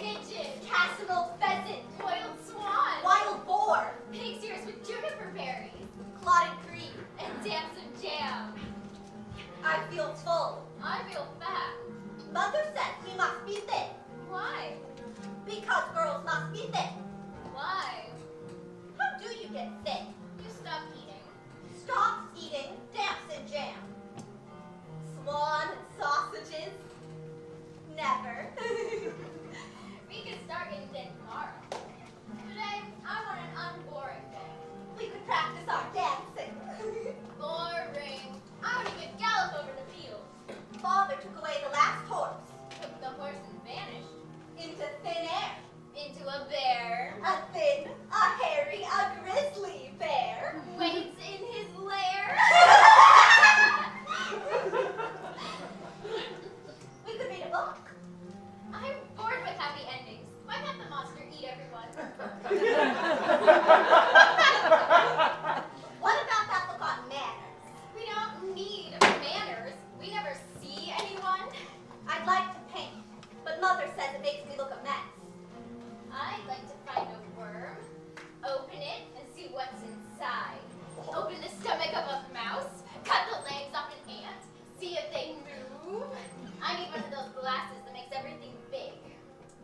pigeon, casserole pheasant, boiled swan, wild boar, pig's ears with juniper berries, clotted cream. and damson jam. I feel full. I feel fat. Mother says he must be thin, Why? because girls must be thin. Why? How do you get thin? You stop eating. Stop eating damson jam. Swan and sausages? Never. We can start getting thin tomorrow. Today, I want an unboring day. We could practice our dancing. Boring. I want a good gallop over the field. Father took away the last horse. Took the horse and vanished. Into thin air. Into a bear. A thin, a hairy, a grizzly bear. Waits in his lair. We could read a book. I'm bored with happy endings. Why can't the monster eat everyone? What about that book on manners? We don't need manners. We never see anyone. I'd like to paint, but Mother says it makes me look a mess. I'd like to find a worm, open it, and see what's inside. Open the stomach of a mouse, cut the legs off an ant, see if they move. I need one of those glasses that makes everything big.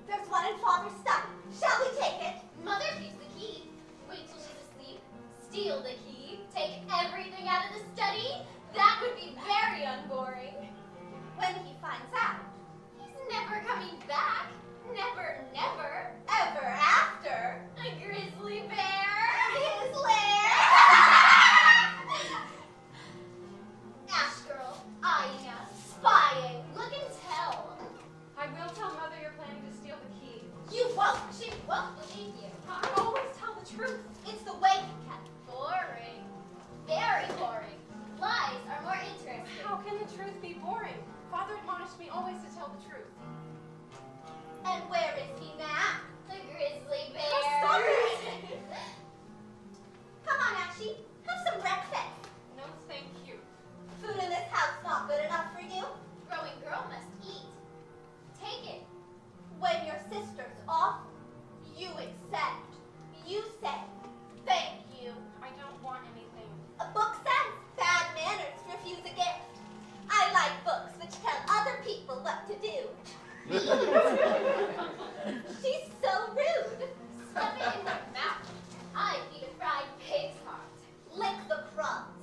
There's one in Father's study. Shall we take it? Mother keeps the key. Wait till she's asleep. Steal the key. Take everything out of the study. That would be very unboring. When he finds out. He's never coming back. Never, never. Ever after. A grizzly bear. His lair. Ash girl, eyeing us, spying. Look and tell. I will tell Mother you're planning to steal the key. You won't. She won't believe you. I always tell the truth. It's the way you can. Boring. Very boring. Lies are more interesting. How can the truth be boring? Father admonished me always to tell the truth. And where is he now? The grizzly Stop bear. it. Come on, Ashy. Have some breakfast. No, thank you. Food in this house not good enough for you? Growing girl must eat. Take it. When your sister's off, you accept. You say, thank you. I don't want anything. A book says bad manners refuse a gift. I like books which tell other people what to do. She's so rude. Stuff it in her mouth. I eat a fried pig's heart. Lick the crumbs.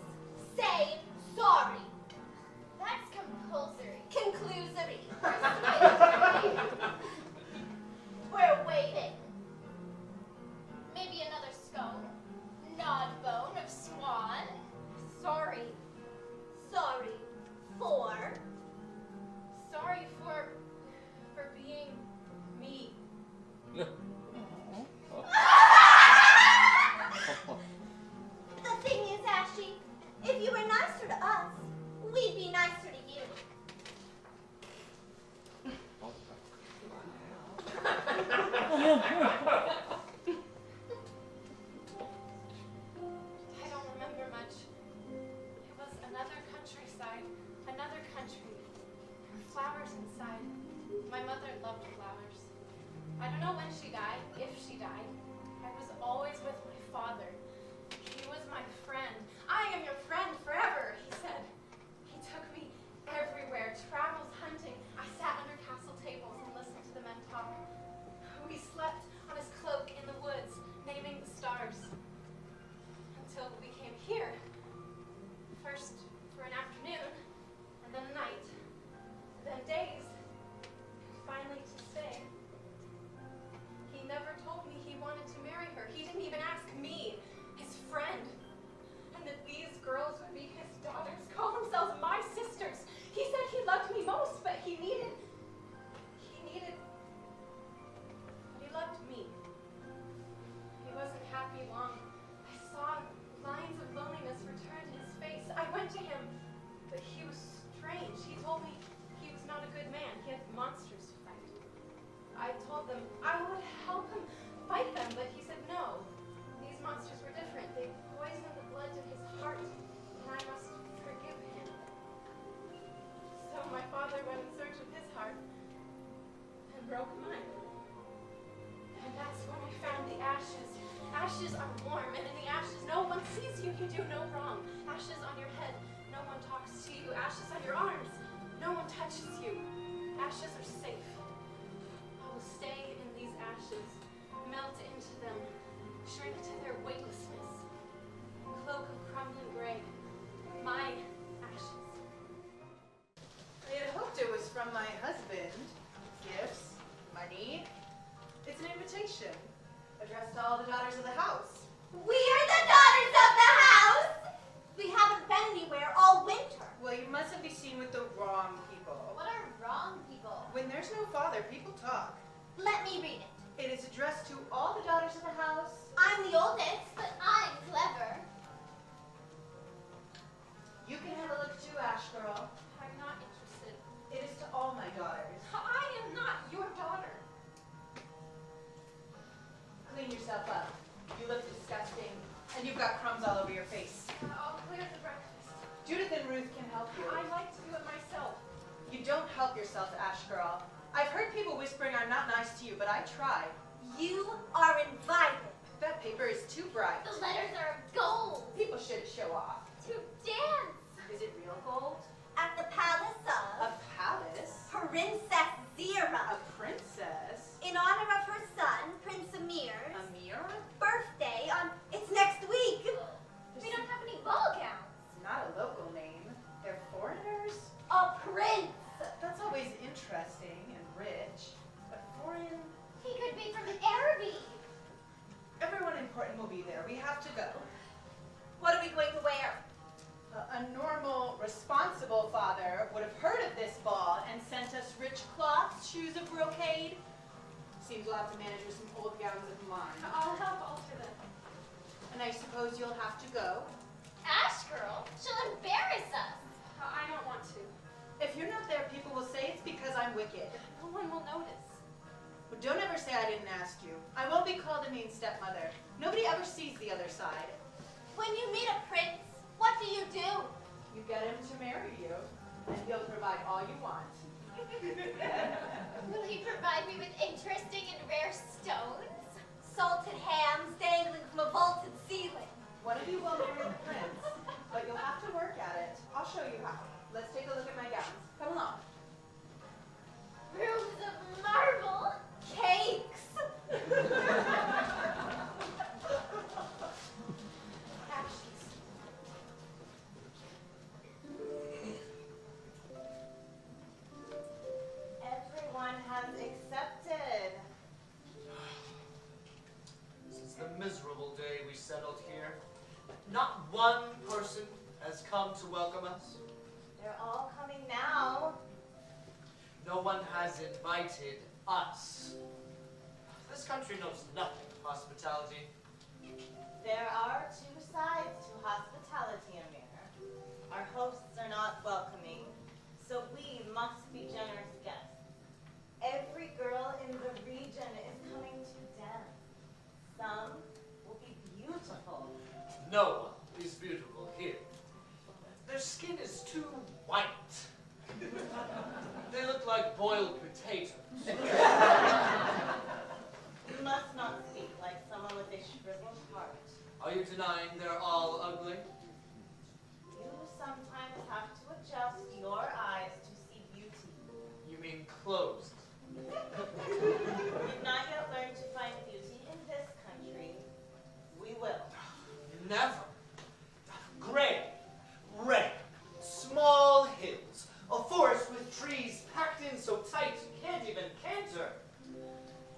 Say sorry. That's compulsory. Conclusory. Persuasive. We're waiting. Maybe another scone. Nod bone of swan. Sorry. Sorry. For. Sorry for being me. The thing is, Ashy, if you were nicer to us, we'd be nicer to you. I don't remember much. It was another countryside, another country. Flowers inside. My mother loved flowers. I don't know when she died, if she died. I was always with my father. He was my friend. I am your friend forever, he said. He took me everywhere, travels hunting. I sat under castle tables and listened to the men talk. We slept on his cloak in the woods, naming the stars. Until we came here. First for an afternoon, and then a night, then days, and finally to stay. He never told me he wanted to marry her. He didn't even ask me, his friend. And that these girls would be his daughters, call themselves my sisters. He said he loved me most, but he needed, but he loved me. He wasn't happy long. I saw lines of loneliness return to his face. I went to him, but he was strange. He told me he was not a good man. He had monsters to fight. I told them I would help him fight them, but he said no. These monsters were different. They poisoned the blood to his heart, and I must forgive him. So my father went in search of his heart and broke mine. That's when I found the ashes. Ashes are warm, and in the ashes, no one sees you. You do no wrong. Ashes on your head, no one talks to you. Ashes on your arms, no one touches you. Ashes are safe. I will stay in these ashes, melt into them, shrink to their weightlessness. Cloak of crumbling gray, my ashes. I had hoped it was from my husband. Gifts, money. It's an invitation addressed to all the daughters of the house. We're the daughters of the house! We haven't been anywhere all winter. Well, you mustn't be seen with the wrong people. What are wrong people? When there's no father, people talk. Let me read it. It is addressed to all the daughters of the house. I'm the oldest. But I'm clever. You can have a look too, Ash Girl. I'm not interested. It is to all my daughters. I am not your daughter. Clean yourself up. You look disgusting, and you've got crumbs all over your face. I'll clear the breakfast. Judith and Ruth can help you. I like to do it myself. You don't help yourself, Ash Girl. I've heard people whispering I'm not nice to you, but I try. You are invited. That paper is too bright. The letters are of gold. People should show off. To dance. Is it real gold? At the palace A of palace? Princess Zira. A princess? In honor of her son, Prince Amir's Amir? birthday on it's next week. We don't have any ball gowns. Not a local name. They're foreigners? A prince. That's always interesting and rich. But foreign? He could be from Araby. Everyone important will be there. We have to go. What are we going to wear? A normal, responsible father would have heard of this ball and sent us rich cloths, shoes of brocade. Seems we'll have to manage with some old gowns of mine. I'll help alter them. And I suppose you'll have to go. Ash Girl, she'll embarrass us. I don't want to. If you're not there, people will say it's because I'm wicked. No one will notice. But don't ever say I didn't ask you. I won't be called a mean stepmother. Nobody ever sees the other side. When you meet a prince, what do? You get him to marry you, and he'll provide all you want. Will he provide me with interesting and rare stones? Salted hams dangling from a vaulted ceiling. One of you will marry the prince, but you'll have to work at it. I'll show you how. Let's take a look at my gowns. Come along. Rooms of marble. Cakes. Ashes. Everyone has accepted. Since the miserable day we settled here, not one person has come to welcome us. They're all coming now. No one has invited us. This country knows nothing of hospitality. There are two sides to hospitality, Amir. Our hosts are not welcoming, so we must be generous guests. Every girl in the region is coming to dance. Some will be beautiful. No one is beautiful here. Their skin is too white. They look like boiled potatoes. You must not speak like someone with a shriveled heart. Are you denying they're all ugly? You sometimes have to adjust your eyes to see beauty. You mean closed? We've not yet learned to find beauty in this country. We will. Never. Gray, red, small hills, a forest with trees packed in so tight you can't even canter.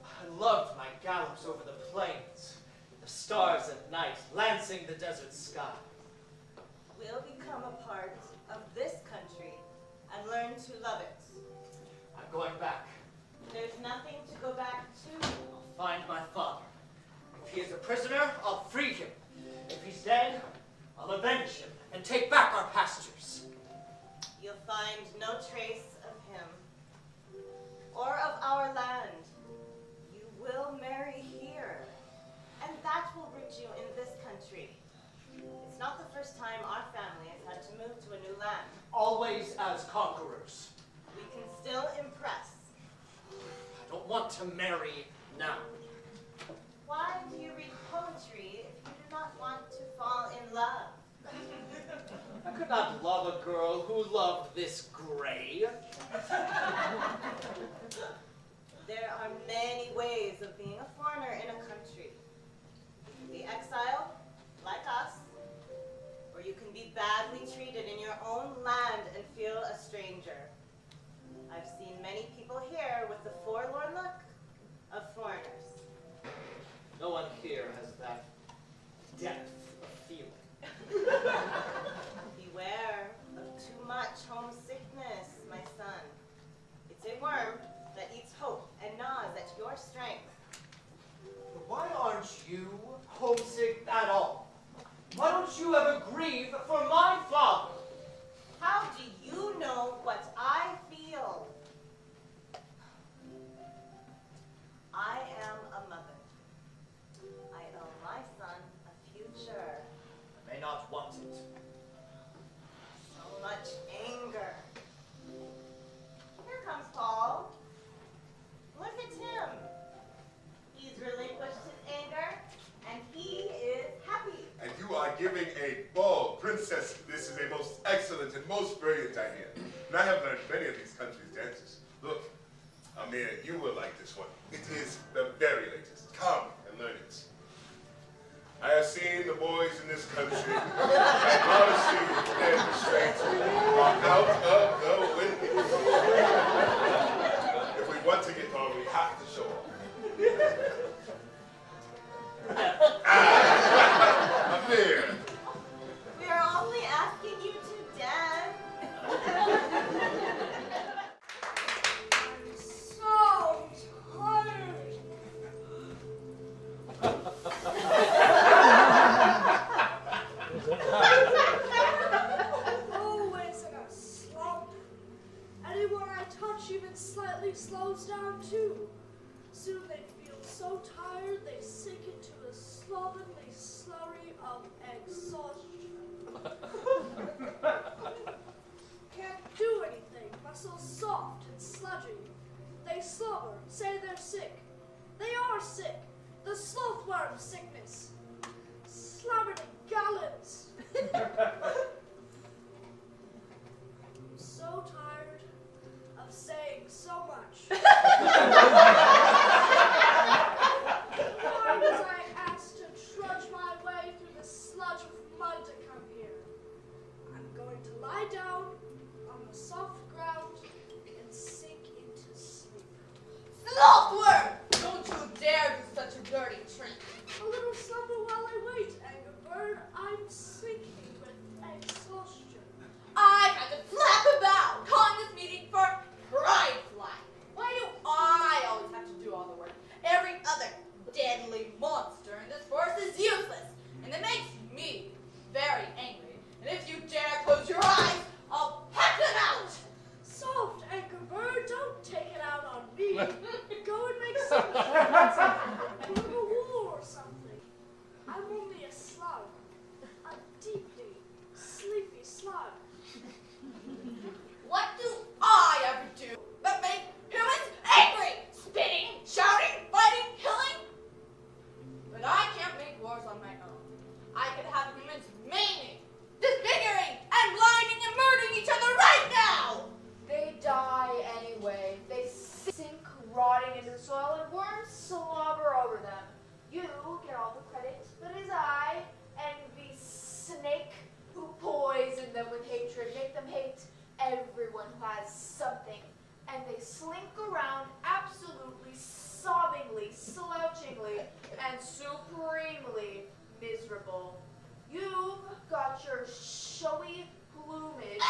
I loved my gallops over the plains, the stars at night lancing the desert sky. We'll become a part of this country and learn to love it. I'm going back. There's nothing to go back to. I'll find my father. If he is a prisoner, I'll free him. If he's dead, I'll avenge him and take back our pastures. You'll find no trace of him or of our land. You will marry here, and that will root you in this country. It's not the first time our family has had to move to a new land. Always as conquerors. We can still impress. I don't want to marry now. girl who loved this gray. There are many ways of being a foreigner in a country. You can be exiled, like us, or you can be badly treated in your own land and feel a stranger. I've seen many people here with the forlorn look of foreigners. No one here has that depth of feeling. Beware of too much homesickness, my son. It's a worm that eats hope and gnaws at your strength. But why aren't you homesick at all? Why don't you ever grieve for my father? How do you know what I feel? I am a mother. I owe my son a future. I may not want it. So much anger. Here comes Paul. Look at him. He's relinquished his anger, and he is happy. And you are giving a ball, princess. This is a most excellent and most brilliant idea. And I have learned many of these countries' dances. Look, Amir, you will like this one. It is the very latest. Come and learn it. I have seen the boys in this country, and honestly, their restraints are out of the window. If we want to get on, we have to show off. Amir. We are only asking you to dance. I'm so tired. Always in a slump. Anyone I touch even slightly slows down too. Soon they feel so tired they sink into a slovenly slurry of exhaustion. Can't do anything, muscles soft and sludgy. They slobber, say they're sick. They are sick. The slothworm sickness. Slobbered in gallons. I'm so tired of saying so much. Why was I asked to trudge my way through the sludge of mud to come here? I'm going to lie down on the soft ground and sink into sleep. Slothworm! Don't you dare do such a dirty trick. A little slumber while I wait, Anglerbird. I'm sinking with exhaustion. I've had to flap about, calling this meeting for Pride Fly. Why do I always have to do all the work? Every other deadly monster in this forest is useless, and it makes me very angry. And if you dare close your eyes, I'll peck them out! Soft, Anglerbird. Don't take it out on me. Go and make some friends. Go to war or something. I'm only a slug. A deeply sleepy slug. What do I ever do but make humans angry? Spitting, shouting, fighting, killing? But I can't make wars on my own. I could have humans maiming, disfiguring, and blinding and murdering each other right now! They die anyway. They sink rotting into the soil and worms slobber over them. You get all the credit, but as I, envy snake who poison them with hatred, make them hate everyone who has something, and they slink around absolutely sobbingly, slouchingly, and supremely miserable. You've got your showy plumage.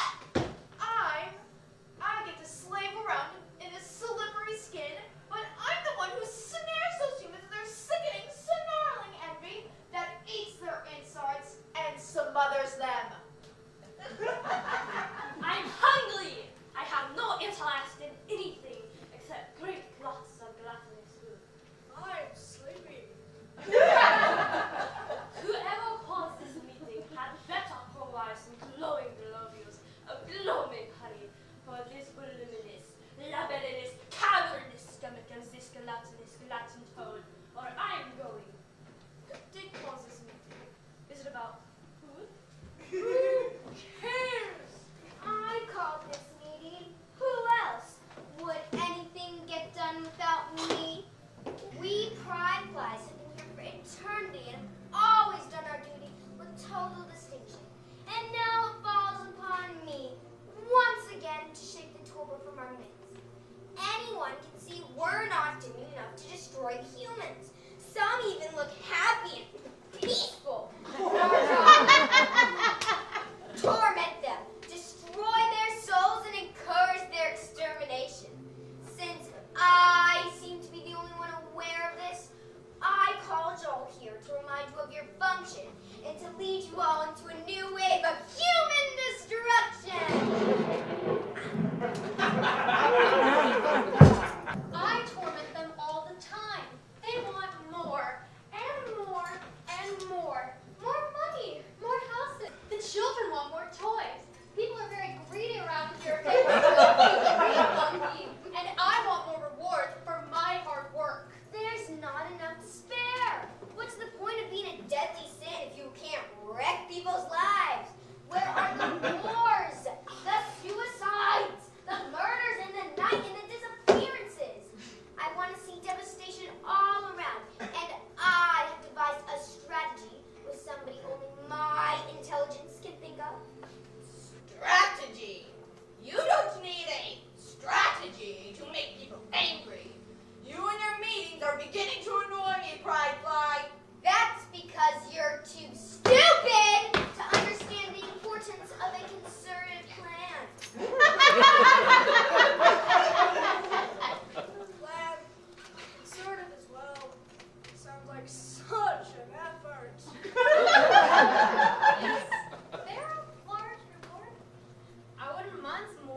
I get to slave around in this slippery skin, but I'm the one who snares those humans in their sickening, snarling envy that eats their insides and smothers them. I'm hungry! I have no interest in anything except great lots of glutinous food. I'm sleepy. Whoever caused this meeting had better provide some glowing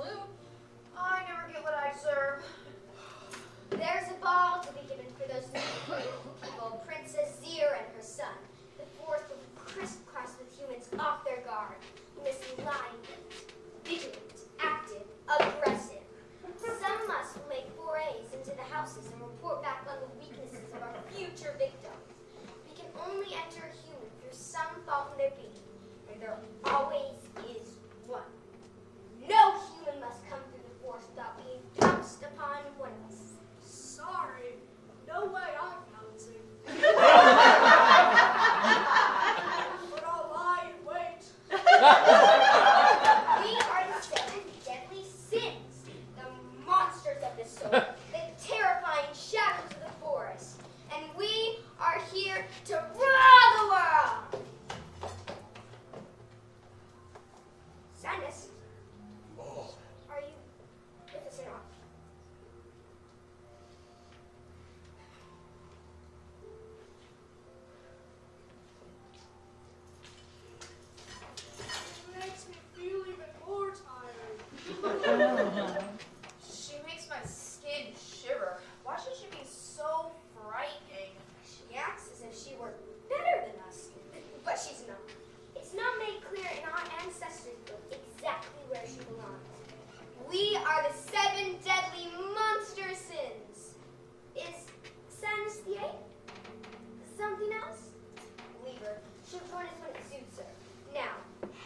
balloon. I never get what I deserve. There's a ball to be given for those new people, Princess Zir and her son. The fourth will crisscross with humans off their guard. Misaligned, vigilant, active, aggressive. Some must make forays into the houses and report back on the weaknesses of our future victims. We can only enter a human through some fault in their being, and there always is one. No human must come through the forest without being pounced upon one of us. Sorry, no way I'm pouncing. But I'll lie and wait. We are the 7 deadly sins, the monsters of the soul, the terrifying shadows of the forest, and we are here to rule the world. Sadness, Oh, are you with us or not? It makes me feel even more tired. She makes my skin shiver. Why should she be so frightening? She acts as if she were better than us, but she's not. It's not made clear in our ancestors' book exactly where she belongs. We are the 7 deadly monster sins. Is sadness the 8th? Something else? Leave her. She'll join us when it suits her. Now,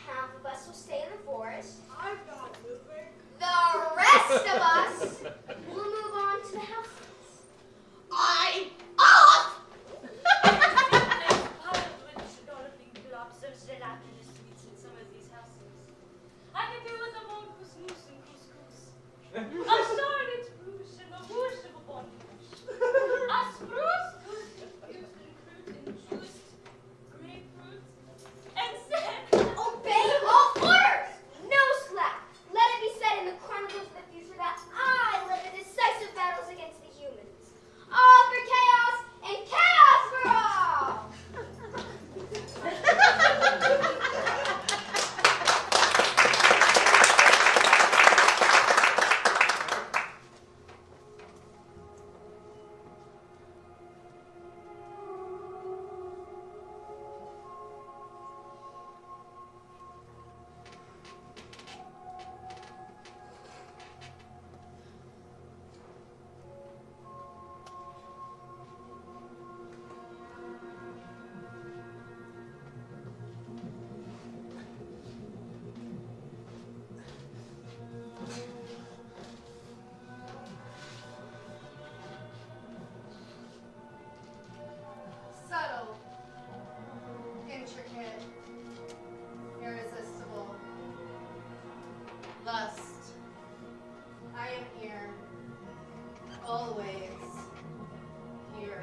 half of us will stay in the forest. I'm not moving. The rest of us will move on to the houses. I'm off! I can do with a more couscous and couscous. A started spruce and a bush of a bonbush. A spruce goose infused in fruit and juiced grapefruit and said, Obey all orders! No slack! Let it be said in the chronicles of the future that I led the decisive battles against the humans. All for chaos and chaos for all! Subtle, intricate, irresistible. Lust. I am here. Always here.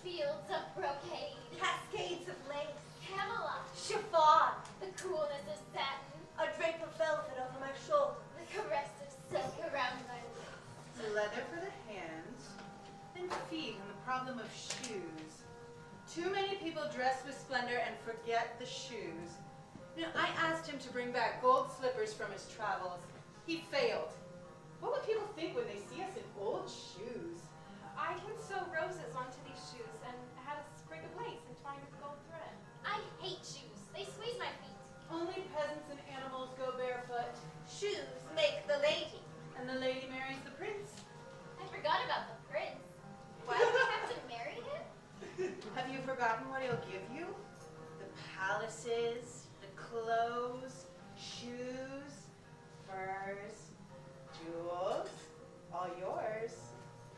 Fields of brocade, Cascades of lace, Camelot, chiffon, the coolness of satin, a drape of velvet over my shoulder. the caress of silk around my waist. Leather for the hands, and feet on the problem of shoes. Too many people dress with splendor and forget the shoes. You know, I asked him to bring back gold slippers from his travels. He failed. What would people think when they see us in old shoes? I can sew roses onto these shoes and add a sprig of lace entwined with gold thread. I hate shoes. They squeeze my feet. Only peasants and animals go barefoot, Shoes make the lady. and the lady marries the prince. I forgot about the prince. Why do we have to marry him? Have you forgotten what he'll give you? The palaces, the clothes, shoes, furs, jewels, all yours.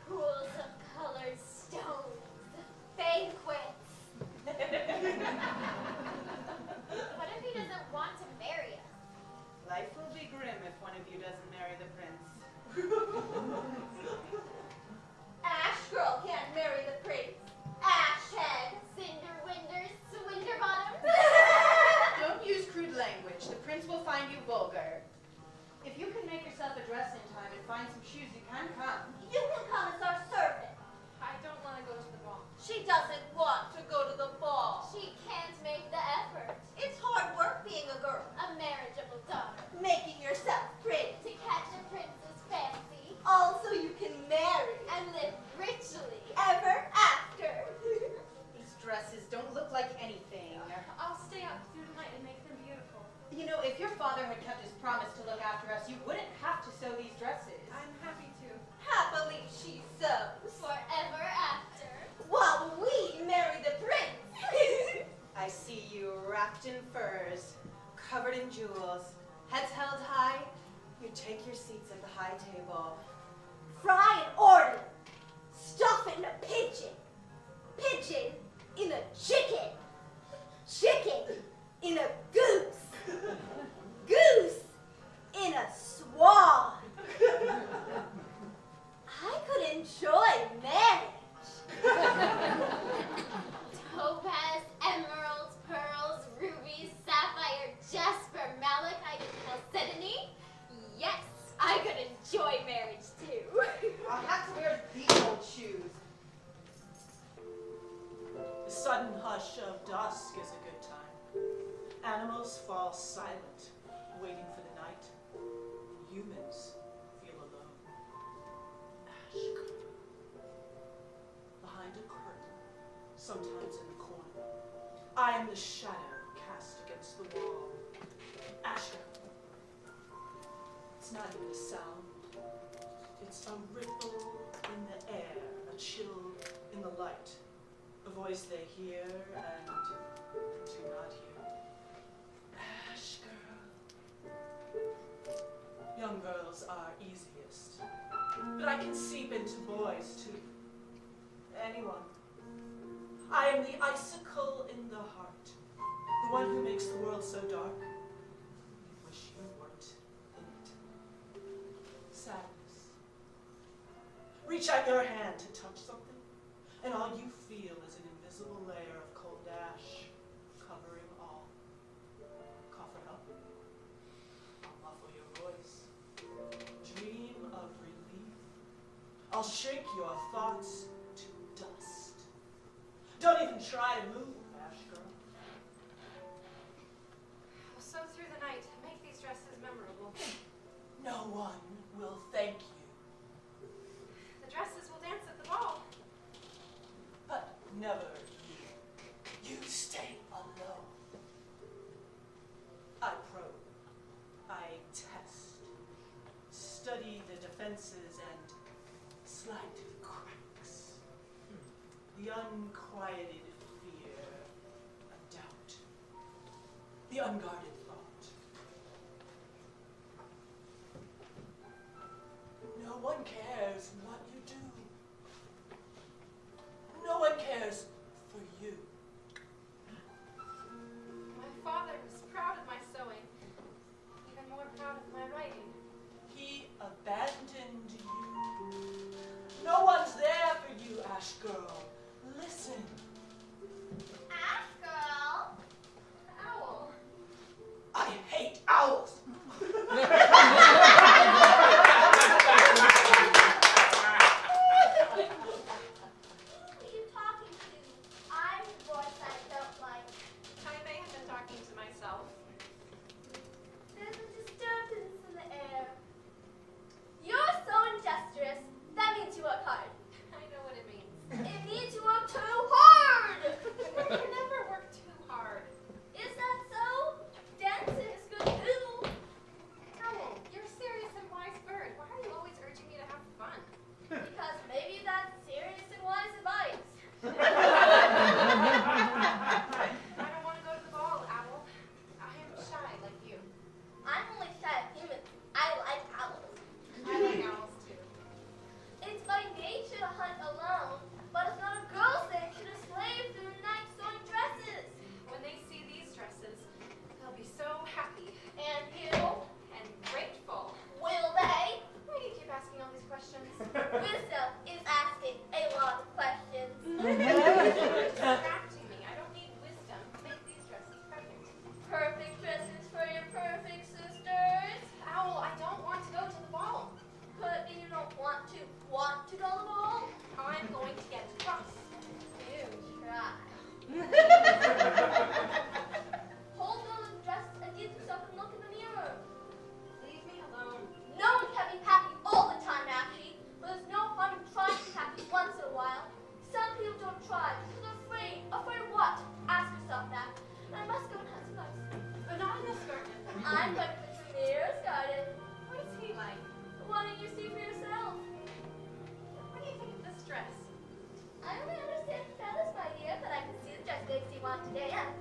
Pools of colored stones, banquets. What if he doesn't want to marry us? Life will be grim if one of you doesn't marry the prince. Ash girl can't marry the prince. Ash head. Cinder winders, Swinderbottoms. see you wrapped in furs, covered in jewels, heads held high, you take your seats at the high table. Fry an order. Stuff it in a pigeon. Pigeon in a chicken. Chicken in a goose. Goose in a swan. I could enjoy marriage. Topaz, emeralds, pearls, rubies, sapphire, jasper, malachite, and chalcedony. Yes, I could enjoy marriage too. I'll have to wear these old shoes. The sudden hush of dusk is a good time. Animals fall silent, waiting for the night. Humans feel alone. Ashka. Behind a curtain, sometimes in the corner, I am the shadow cast against the wall. Ashka. It's not even a sound. It's a ripple in the air, a chill in the light. A voice they hear and do not hear. Ash girl. Young girls are easiest, but I can seep into boys too. Anyone. I am the icicle in the heart, the one who makes the world so dark. You wish you weren't in it. Sadness. Reach out your hand to touch something, and all you feel is an invisible layer of cold ash covering all. Cough it up. I'll muffle your voice. Dream of relief. I'll shrink your thoughts to dust. Don't even try to move, Ash girl. I'll sew through the night and make these dresses memorable. No one will thank you. The dresses will dance at the ball. But never you. You stay alone. I probe. I test. Study the defenses and slight cracks. The unquieted fear, a doubt. The unguarded thought. No one cares what you do. No one cares for you. My father was proud of my sewing, even more proud of my writing. He abandoned you. No one's there for you, Ash girl. Listen. Ash girl. Owl. I hate owls. Who are you talking to? I'm the voice I don't like. I may have been talking to myself. There's a disturbance in the air. You're so industrious. That means you work hard. I know what it means. It means you work too hard. I can never work too hard. Is that so? Dancing is good too. Owl, you're a serious and wise bird. Why are you always urging me to have fun? Because maybe that's serious and wise advice. I don't want to go to the ball, Owl. I am shy like you. I'm only shy of humans. I like owls. I like owls too. It's by nature to hunt alone, but it's not a girl's nature to slave through the night sewing dresses. When they see these dresses, they'll be so happy And you? and grateful. Will they? Why do you keep asking all these questions? Wisdom is asking a lot of questions. You're distracting me. I don't need wisdom to make these dresses perfect. Perfect dresses for your perfect sisters. Owl, I don't want to go to the ball. But you don't want to go to the ball? I'm going to get cross. You try. Hold on to the dress and get yourself a look in the mirror. Leave me alone. No one can be happy all the time, Ashley. But there's no fun in trying to be happy once in a while. Some people don't try because they're afraid. Afraid of what? Ask yourself that. And I must go and have some ice. But not in this garden. I'm going to put your mirror's garden. What is he like? Why don't you see for yourself? What do you think of this dress? I only understand feathers, my dear, but I can see the dress makes you want to dance.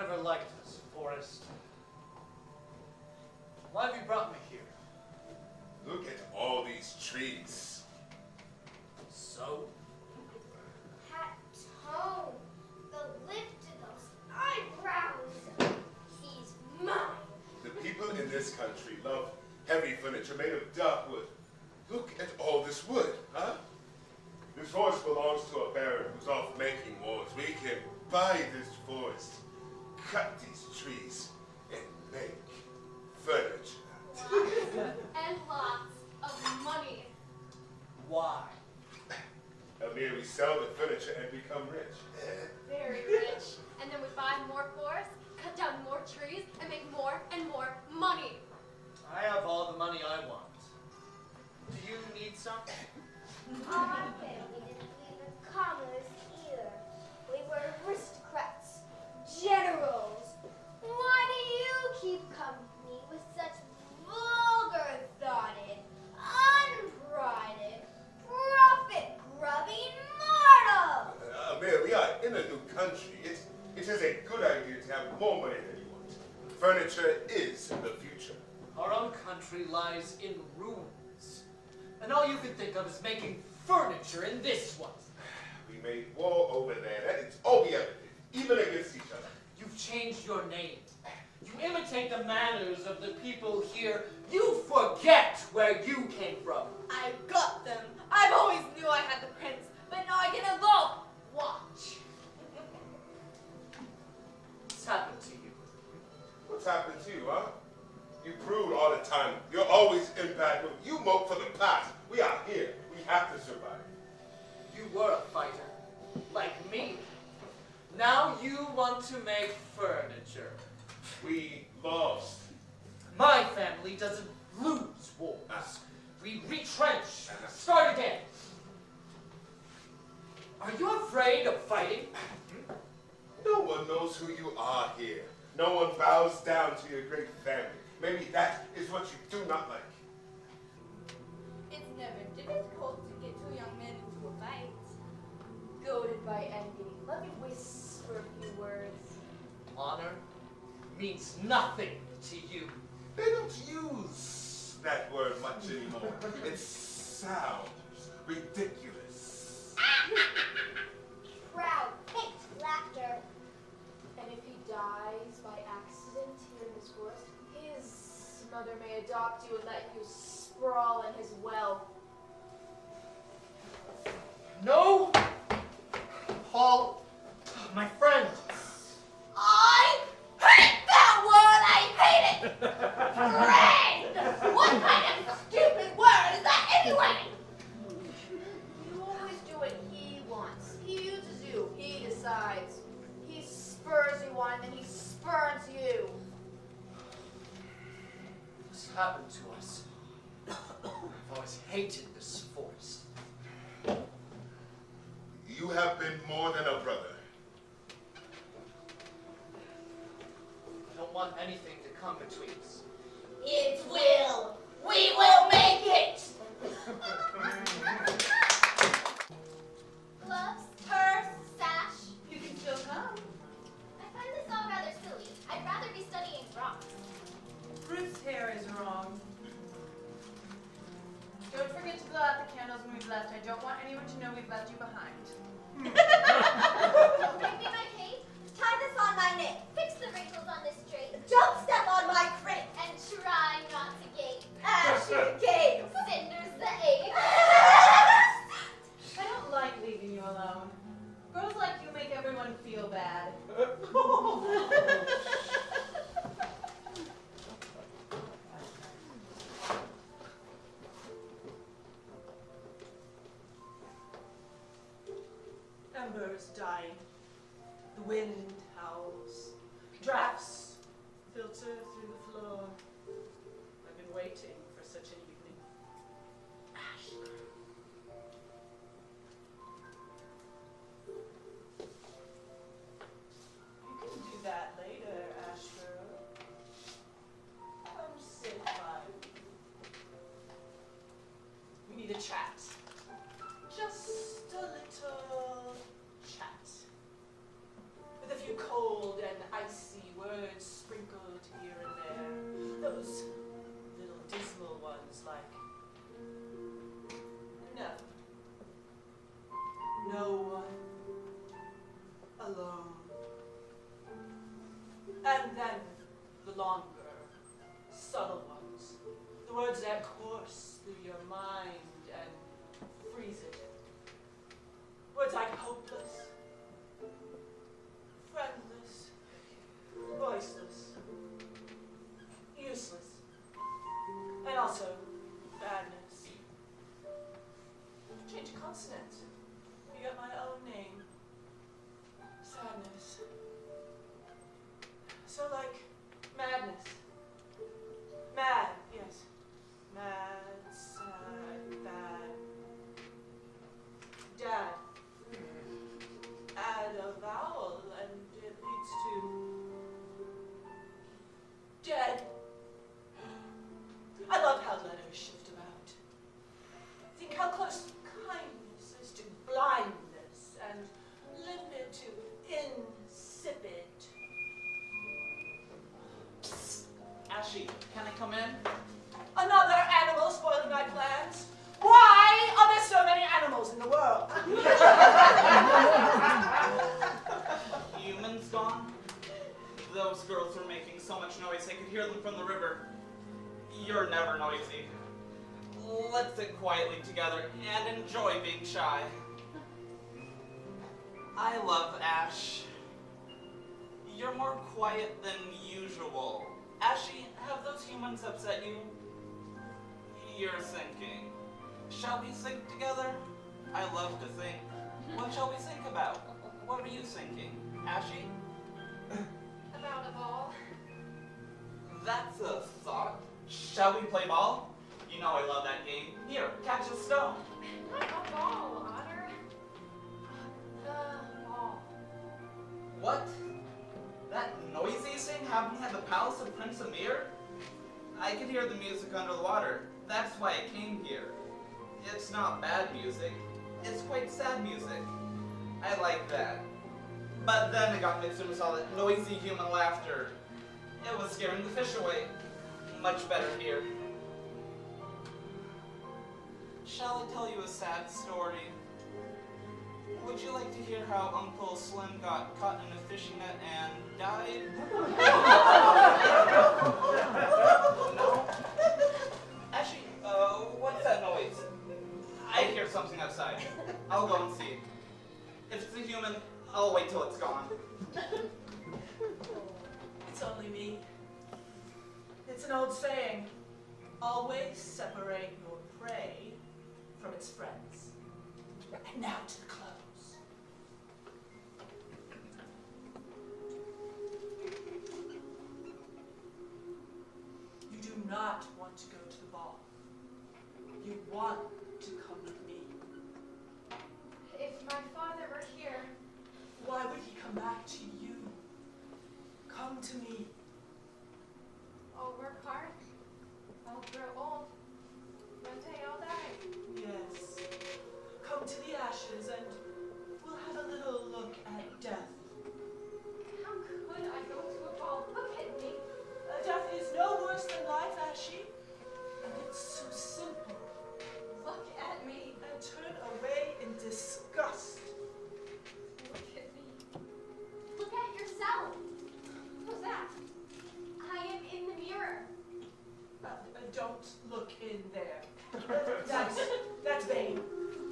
never liked this forest. Why have you brought me here? Look at all these trees. So? That tone, the lift in those eyebrows. He's mine. The people in this country love heavy furniture made of dark wood. Look at all this wood, huh? This forest belongs to a baron who's off making wars. We can buy this forest, cut these trees, and make furniture. And lots of money. Why? Amir, we sell the furniture and become rich. Very rich. And then we buy more forests, cut down more trees, and make more and more money. I have all the money I want. Do you need some? Our family didn't leave a commerce either. We were aristocrats, generals. Why do you keep company with such vulgar-thoughted, unprided, profit-grubbing mortals? Amir, we are in a new country. It is a good idea to have more money than you want. Furniture is the future. Our own country lies in ruins. And all you can think of is making furniture in this one. We made war over there. That is all we ever did, even against each other. You've changed your name. You imitate the manners of the people here. You forget where you came from. I got them. I've always knew I had the prince, but now I can evolve. Watch. What's happened to you? What's happened to you, huh? You brood all the time. You're always in bad mood. You mope for the past. We are here. We have to survive. You were a fighter, like me. Now you want to make furniture. We lost. My family doesn't lose wars. We retrench, start again. Are you afraid of fighting? No one knows who you are here. No one bows down to your great family. Maybe that is what you do not like. It's never difficult to get two young men into a fight. Goaded by envy, let me whisper a few words. Honor means nothing to you. They don't use that word much anymore. It sounds ridiculous. Proud, picked laughter. And if he dies by accident here in this forest, his mother may adopt you and let you sprawl in his well. No! Paul, my friend. I hate that word! I hate it! Friend! What kind of stupid word is that anyway? You always do what he wants. He uses you. He decides. He spurs you on and then he spurns you. What's happened to us? I've always hated this forest. You have been more than a brother. I don't want anything to come between us. It will! We will make it! Gloves, purse, sash. You can still come. I find this all rather silly. I'd rather be studying rocks. Ruth's hair is wrong. Don't forget to blow out the candles when we've left. I don't want anyone to know we've left you behind. Bring me my cape. Tie this on my neck. Fix the wrinkles on this drape. Don't step on my crate. And try not to gape. Ashy cave. Cinders the ape. I don't like leaving you alone. Girls like you make everyone feel bad. Ember is dying. The wind howls. Drafts filter through the floor. I've been waiting for such an evening. You can do that later, Ashbur. Come sit by me. We need a chat. Just a little chat. With a few cold and icy words sprinkled here and there. Those little dismal ones like no. No one. Alone. And then the longer, subtle ones. The words that course through your mind and freeze it. Words like hopeless, friendless, voiceless, useless, and also badness. Change a consonant. You got my own name. Sadness. So like madness. Mad, yes. Mad, sad, bad. Dad. Add a vowel and it leads to dead. I love how letters shift about. Think how close kindness is to blindness and lipid to insipid. Ashy, can I come in? Another animal spoiling my plans? Why are there so many animals in the world? Humans gone? Those girls were making so much noise I could hear them from the river. You're never noisy. Let's sit quietly together and enjoy being shy. I love Ash. You're more quiet than usual. Ashy, have those humans upset you? You're thinking. Shall we think together? I love to think. What shall we think about? What were you thinking, Ashy? About a ball. That's a thought. Shall we play ball? You know I love that game. Here, catch a stone. Not a ball, Otter. The ball. What? That noisy thing happening at the palace of Prince Amir? I could hear the music under the water. That's why I came here. It's not bad music. It's quite sad music. I like that. But then I got mixed in with all that noisy human laughter. It was scaring the fish away. Much better here. Shall I tell you a sad story? Would you like to hear how Uncle Slim got caught in a fishing net and died? No? Actually, what's that noise? I hear something outside. I'll go and see. If it's a human, I'll wait till it's gone. It's only me. It's an old saying. Always separate your prey from its friends. And now to the close. You do not want to go to the ball. You want to come with me. If my father were here, Why would he come back to you? Come to me. I'll work hard. I'll grow old. One day I'll die. Yes. Come to the ashes and we'll have a little look at death. How could I go to a ball? Look at me. Death is no worse than life, Ashy. And it's so simple. Look at me. And turn away in disgust. Look at me. Look at yourself. Who's that? I am in the mirror. Don't look in there. That's vain.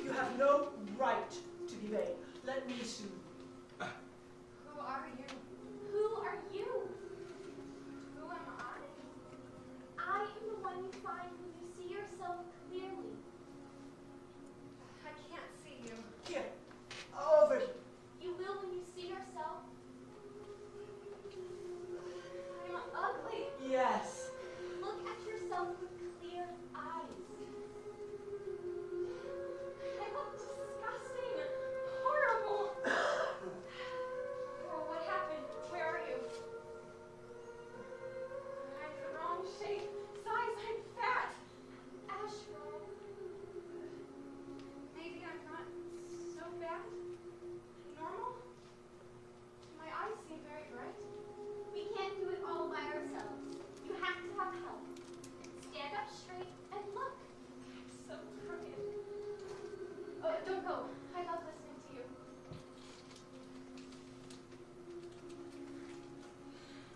You have no right to be vain. Let me soothe you. Who are you? Who are you? Who am I? I am the one you find when you see yourself clearly. I can't see you. Here. Over here. You will when you see yourself. I'm ugly. Yes. Look at yourself with clear eyes. I look disgusting, horrible. Oh, I love listening to you.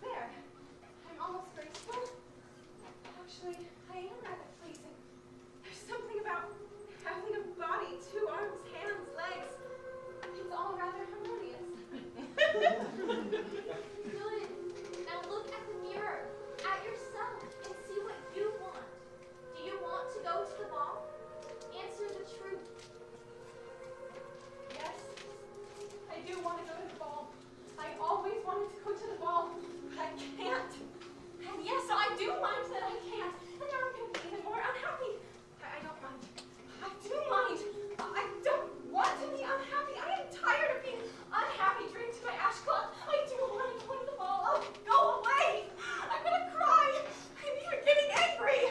There. I'm almost graceful. Actually, I am rather pleasing. There's something about having a body, 2 arms, hands, legs. It's all rather harmonious. Good. Now look at the mirror, at yourself, and see what you want. Do you want to go to the ball? Answer the truth. Yes, I do want to go to the ball. I always wanted to go to the ball, but I can't. And yes, I do mind that I can't. And now I'm going to be even more unhappy. I don't mind. I do mind. I don't want to be unhappy. I am tired of being unhappy. Drink to my ash cloth. I do want to go to the ball. Oh, go away. I'm going to cry. I'm even getting angry.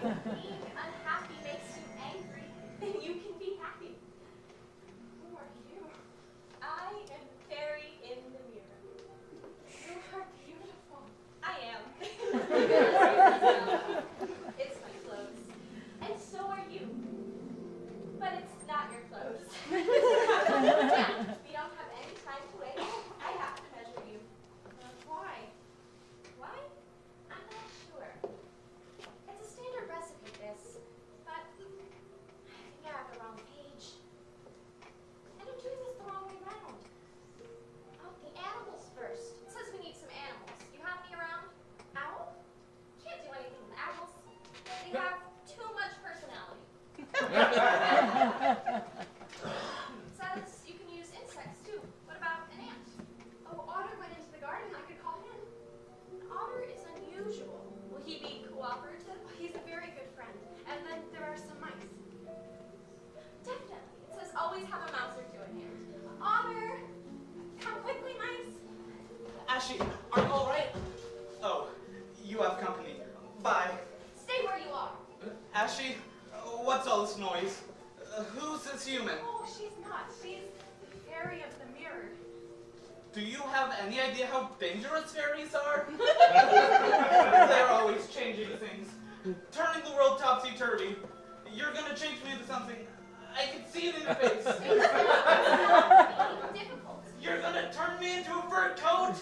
Being unhappy makes you angry. Then you can be happy. Who are you? I am Fairy in the mirror. You are beautiful. I am. It's my clothes. And so are you. But it's not your clothes. Yeah, we don't have any time to wait. I have to measure you. Why? Why? I'm not sure. It's a standard recipe, this. But I think I have the wrong page. And I'm doing this the wrong way around. Oh, the animals first. It says we need some animals. You have any around? Owl? Can't do anything with owls. They have too much personality. It says you can use insects too. What about an ant? Oh, Otter went into the garden. I could call him. An otter is unusual. Will he be cooperative? He's a very good friend. And then there are some mice. Definitely. It says always have a mouse or two in hand. Otter! Come quickly, mice. Ashy, are you all right? Oh, you have company. Bye. Stay where you are. Ashy, what's all this noise? Who's this human? Oh, she's not. She's the fairy of the mirror. Do you have any idea how dangerous fairies are? They're always changing things, turning the world topsy-turvy. You're gonna change me into something. I can see it in your face. Difficult. You're gonna turn me into a fur coat?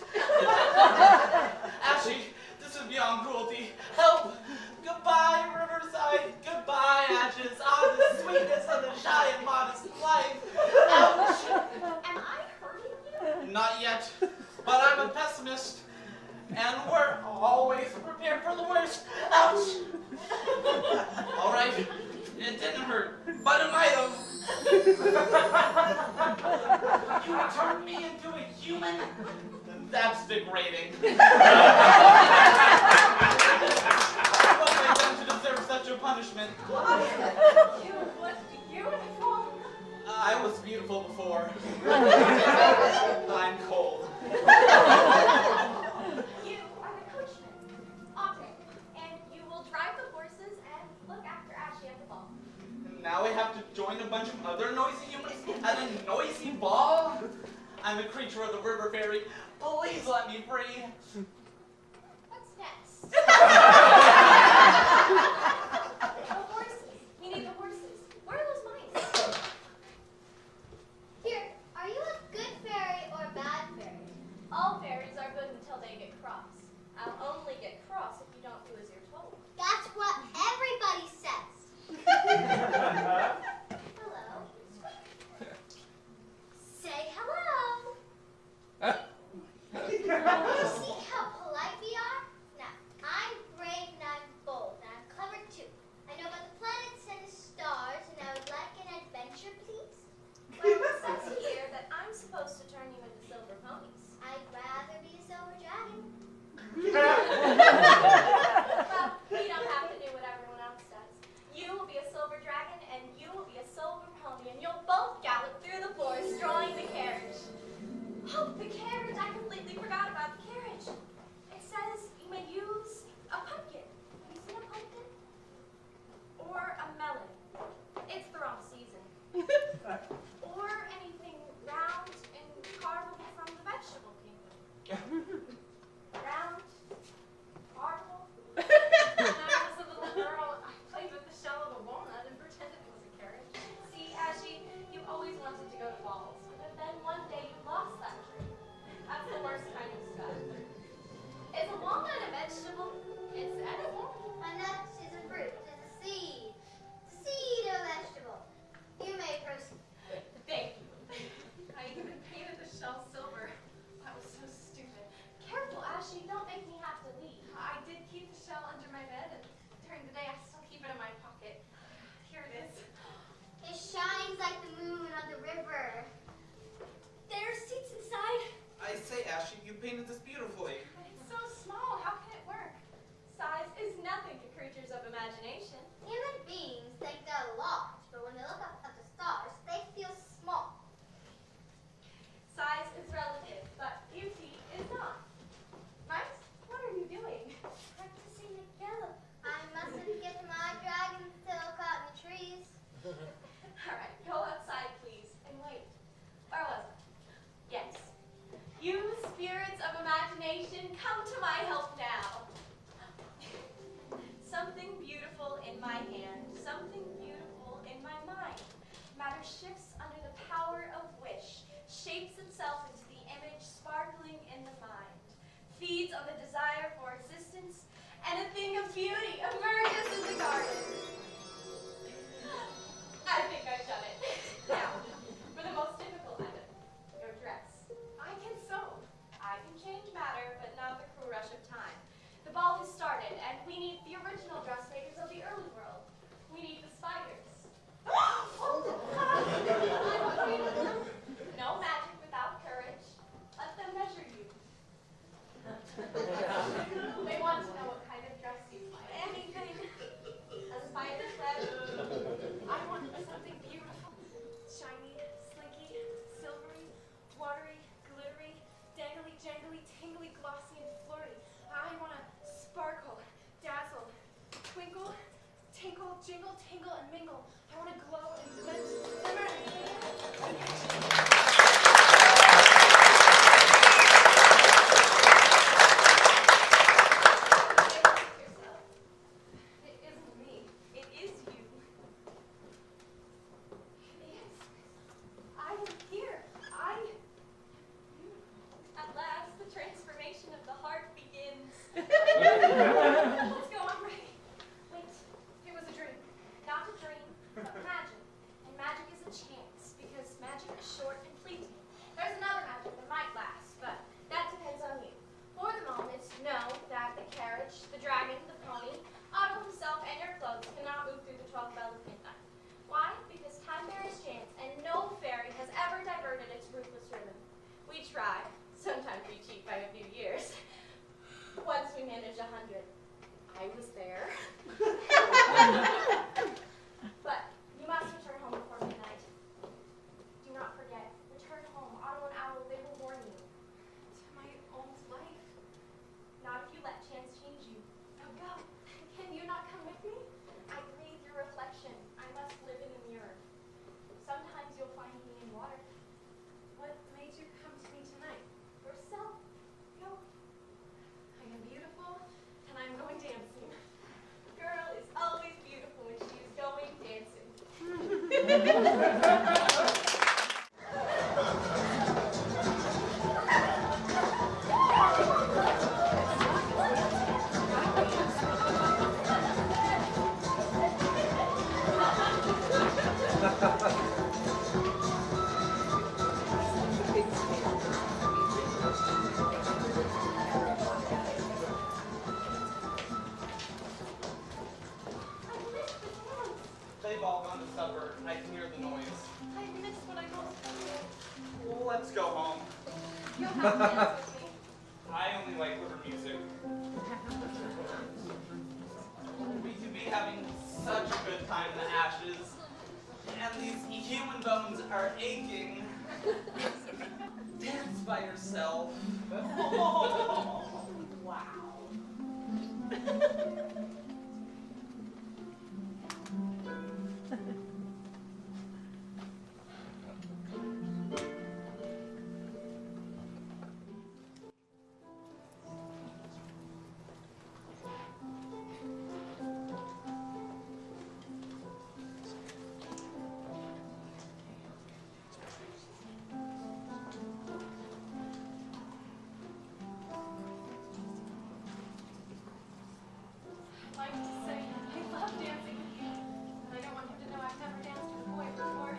Ashy, this is beyond cruelty. Help! Goodbye, Riverside. Goodbye, Ashes. Ah, the sweetness of the shy and modest life. Ouch! Am I hurting you? Not yet, but I'm a pessimist. And we're always prepared for the worst. Ouch! All right, it didn't hurt, but it might have. You turned me into a human? That's degrading. What have I done to deserve such a punishment? You look beautiful. I was beautiful before. I'm cold. You are the coachman, Otter, and you will drive the horses and look after Ashley at the ball. Now I have to join a bunch of other noisy humans at a noisy ball? I'm a creature of the river fairy. Please let me free. What's next? The horses. We need the horses. Where are those mice? Here, are you a good fairy or a bad fairy? All fairies are good until they get cross. I'll only get cross if you don't do as you're told. That's what everybody says. Hello. Say hello. See how imagination. Human beings think they're large, but when they look up at the stars, they feel small. Size is relative, but beauty is not. Mice, what are you doing? Practicing the gallop. I mustn't get my dragon still caught in the trees. All right, go outside, please, and wait. Where was I? Yes. You spirits of imagination, come to my help now. Something beautiful in my hand, something beautiful in my mind. Matter shifts under the power of wish, shapes itself into the image sparkling in the mind, feeds on the desire for existence, and a thing of beauty emerges in the garden. I think I've done it. Now, for the most difficult item, your dress. I can sew. I can change matter, but not the cruel rush of time. The ball has started, and we need the original dressmakers of the early world. We need the spiders. No magic without courage. Let them measure you. They want to know what kind of dress you like. Anything. A spider's web. I want something beautiful. Shiny, slinky, silvery, watery, glittery, dangly, jangly, tingly, glossy, and flirty. I want to sparkle, dazzle, twinkle, tinkle, jingle, tingle, and mingle. I want to glow and glint, glimmer, It isn't me. It is you. Yes. I am here. At last, the transformation of the heart begins. Let's go, I'm ready. Wait, it was a dream. Not a dream, but magic. And magic is a chance, because magic is short and fleeting. There's another magic that might last, but that depends on you. For the moment, know that the carriage, the dragon, the pony, Otto himself, and your clothes cannot move through the 12 bells of midnight. Why? Because time bears chance, and no fairy has ever diverted its ruthless rhythm. We try. Sometimes we cheat by a few years. Once we managed 100. I was there. But you must return home before midnight. Do not forget. Return home. Otto and Owl, they will warn you. To my own life. Not if you let chance change you. Now go. Can you not come with me? I breathe your reflection. I must live in a mirror. Sometimes you'll find me in water. What made you come to me tonight? Yourself. Go. I am beautiful, and I'm going dancing. Girl is always beautiful when she is going dancing. They've all gone to supper. I can hear the noise. I missed what I most wanted. Let's go home. You'll have to dance with me. I only like river music. We could be having such a good time in the ashes, and these human bones are aching. Dance by yourself. Oh, wow. I'd like to say I love dancing with you, and I don't want him to know I've never danced with a boy before.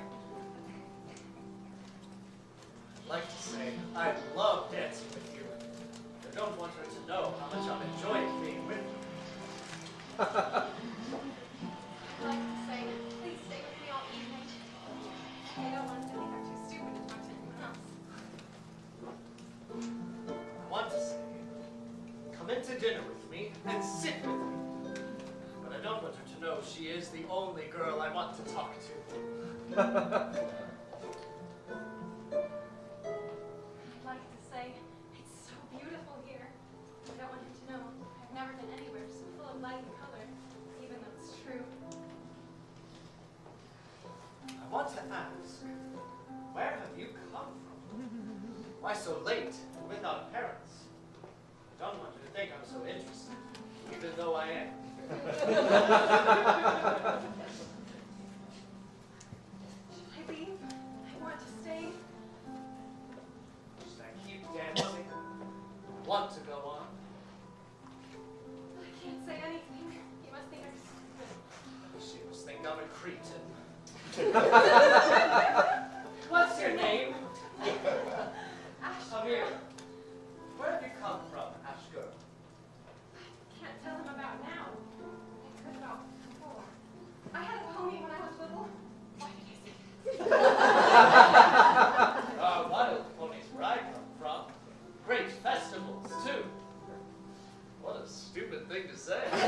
I'd like to say I love dancing with you. I don't want her to know how much I'm enjoying being with you. I'd like to say, please stay with me all evening. I don't want to think I'm too stupid to talk to anyone else. I want to say, come into dinner with me and sit with me. But I don't want her to know she is the only girl I want to talk to. I'd like to say it's so beautiful here. I don't want him to know I've never been anywhere so full of light and color, even though it's true. I want to ask, where have you come from? Why so late and without parents? I don't want you to think I'm so interested, even though I am. Should I leave? I want to stay. Should I keep dancing? Want to go on? I can't say anything. You must think I'm stupid. She must think I'm a cretin. What's your name? Amir. Where have you come from, Ash girl? Can't tell him about now. I could about before. I had a pony when I was little. Why did you say Wild ponies where I come from. Great festivals, too. What a stupid thing to say. We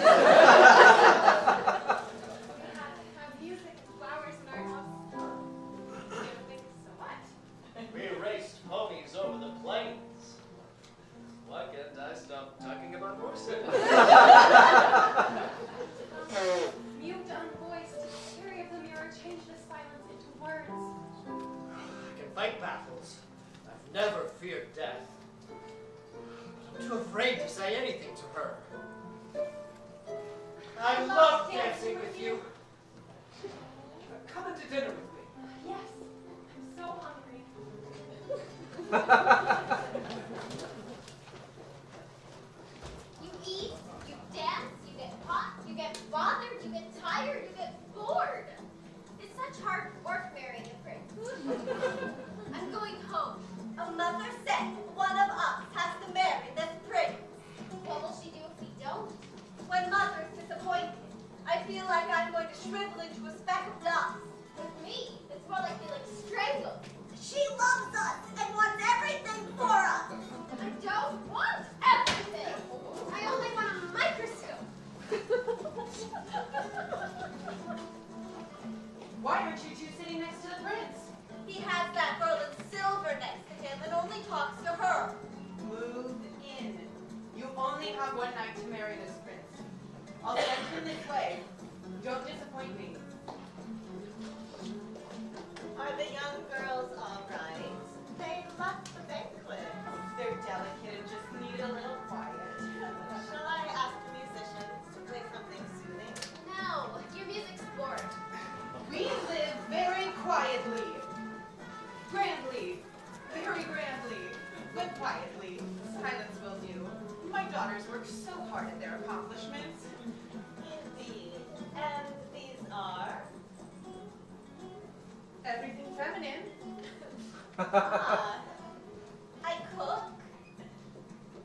had music and flowers in our house. You don't think so much. We raced ponies over the plains. Why can't I stop talking about horses? Mute unvoiced, three of them mirror change the silence into words. I can fight battles. I've never feared death. But I'm too afraid to say anything to her. I love dancing with you. Come into dinner with me. Yes, I'm so hungry. You eat, you dance, you get hot, you get bothered, you get tired, you get bored. It's such hard work marrying a prince. I'm going home. A mother said one of us has to marry this prince. What will she do if we don't? When mother's disappointed, I feel like I'm going to shrivel into a speck of dust. With me, it's more like feeling strangled. She loves us and wants everything for us. I don't want everything. I only want a microscope. Why aren't you two sitting next to the prince? He has that girl in silver next to him and only talks to her. Move in. You only have one night to marry this prince. I'll send him this way. Don't disappoint me. Are the young girls all right? They left the banquet. They're delicate and just need a little quiet. Shall I ask the musicians to play something soothing? No, your music's boring. We live very quietly. Grandly. Very grandly. But quietly. Silence will do. My daughters work so hard at their accomplishments. Indeed. And these are? Everything feminine. I cook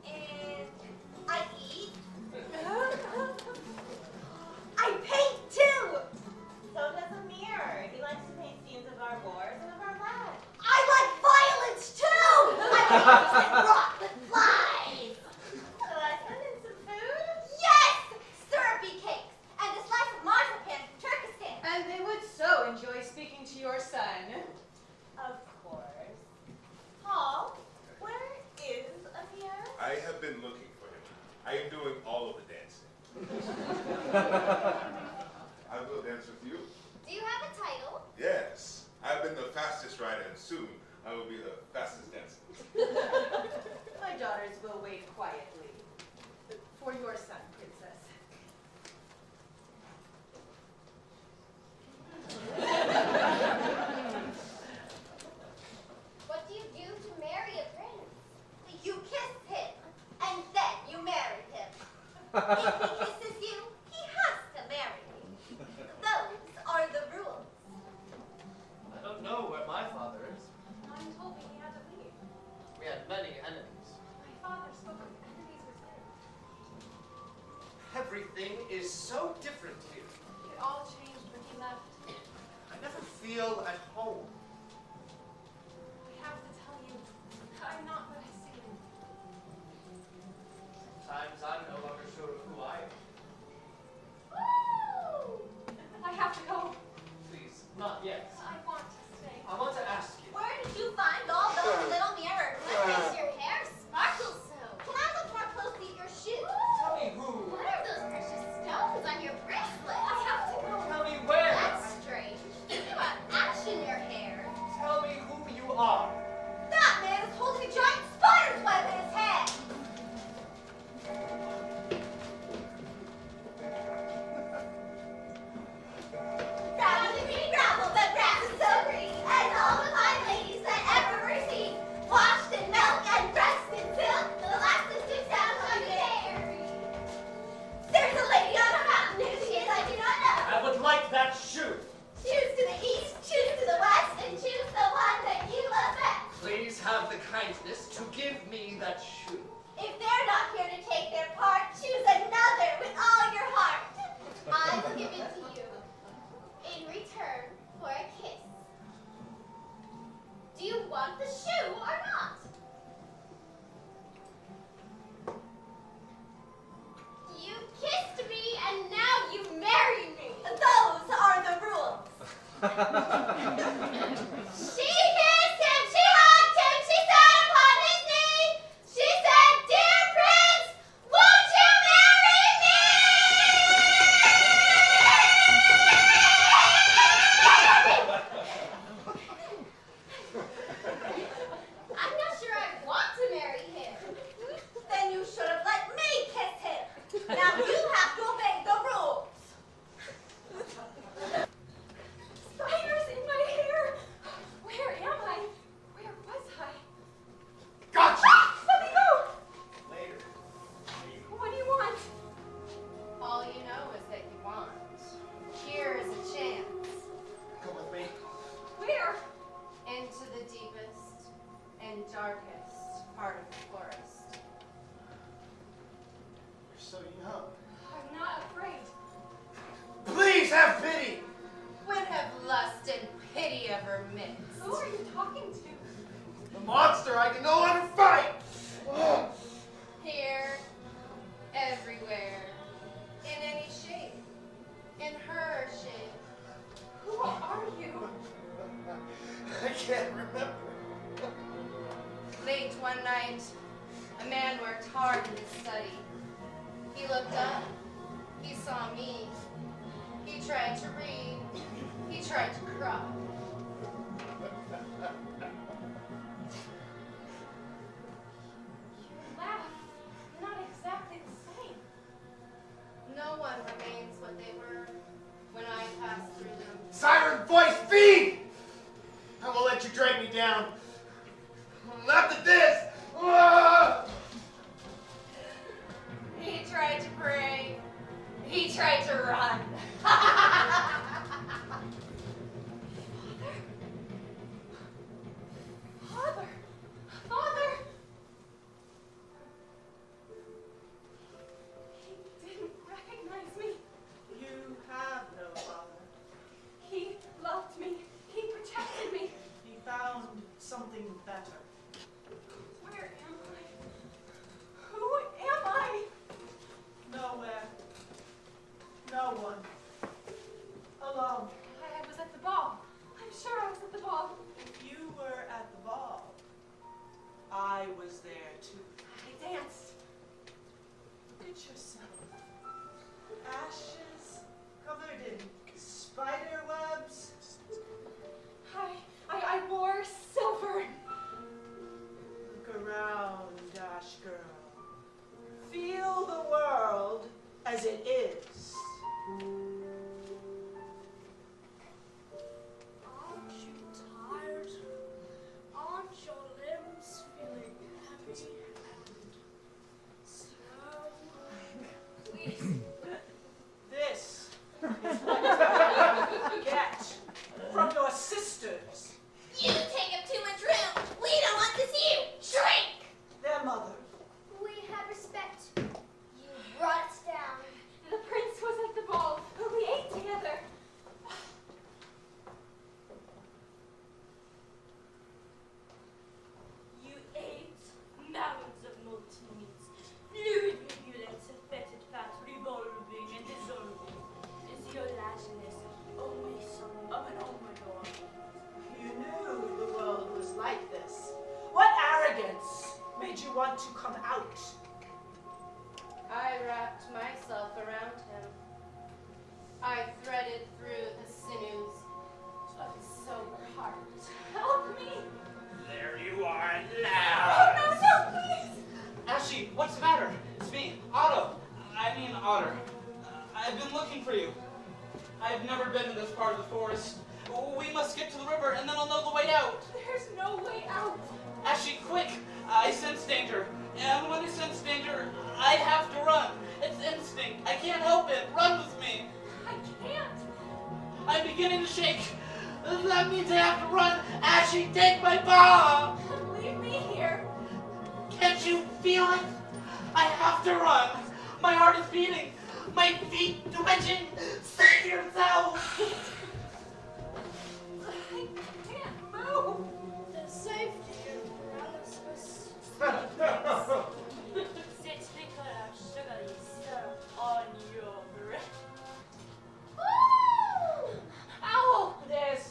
and I eat. I paint too. So does Amir. He likes to paint scenes of our wars and of our lads. I like violence too. I like to rot with flies. Shall I send in some food? Yes, syrupy cakes and a slice of marzipan from Turkestan. And they would so enjoy speaking to your son. Of course. Paul, where is Amir? I have been looking for him. I am doing all of the dancing. I will dance with you. Do you have a title? Yes. I've been the fastest rider, and soon I will be the fastest dancer. She kissed him, she hugged him, she sat upon his knee. She said, "Dear Prince, won't you marry me?" I'm not sure I want to marry him. Then you should have let me kiss him. Now you have to obey the rules. Spiders in my hair. Where am I? Where was I? Gotcha! Let me go. Later. What do you want? All you know is that you want. Here is a chance. Come with me. Where? Into the deepest and darkest part of the forest. You're so young. I'm not afraid. Please have pity! When have lust and pity ever mixed? Who are you talking to? The monster I can no longer fight! Here, everywhere, in any shape, in her shape. Who are you? I can't remember. Late one night, a man worked hard in his study. He looked up, he saw me. He tried to read, he tried to cry. You laugh. You're not exactly the same. No one remains what they were when I passed through them. Siren voice, feed! I won't let you drag me down. After this! He tried to pray, he tried to run. Father! Father! He didn't recognize me. You have no father. He loved me. He protected me. He found something better. Where am I? Who am I? Nowhere. No one. Alone. I was at the ball. I'm sure I was at the ball. If you were at the ball, I was there too. I danced. Look at yourself. Ashes covered in spider webs. I wore silver. Look around, Ash Girl. Feel the world as it is. Aren't you tired? Aren't your limbs feeling heavy and slow? Please. This is what you get from your sisters. You take up too much room. We don't want to see you. Shrink! Their mother. We have respect. You brought us down. The prince was at the ball. We ate together. You ate mounds of molten meats, fluid rivulets of fetid fat revolving and dissolving. Is your largeness only some of an omnivore? You knew the world was like this. What arrogance made you want to come out? I wrapped myself around him. I threaded through the sinews of his sober heart. Help me. There you are Oh, now! no, no, please. Ashley, what's the matter? It's me, Otto. I mean Otter. I've been looking for you. I've never been in this part of the forest. We must get to the river and then I'll know the way out. There's no way out. Ashley, quick! I sense danger. And when I sense danger, I have to run. It's instinct. I can't help it. Run with me. I can't. I'm beginning to shake. That means I have to run. Ashley, take my paw! Leave me here. Can't you feel it? I have to run. My heart is beating. My feet twitching. Save yourself! I can't move. There's safety in paralysis. Sit Nicola sugary syrup on your breath. Owl. There's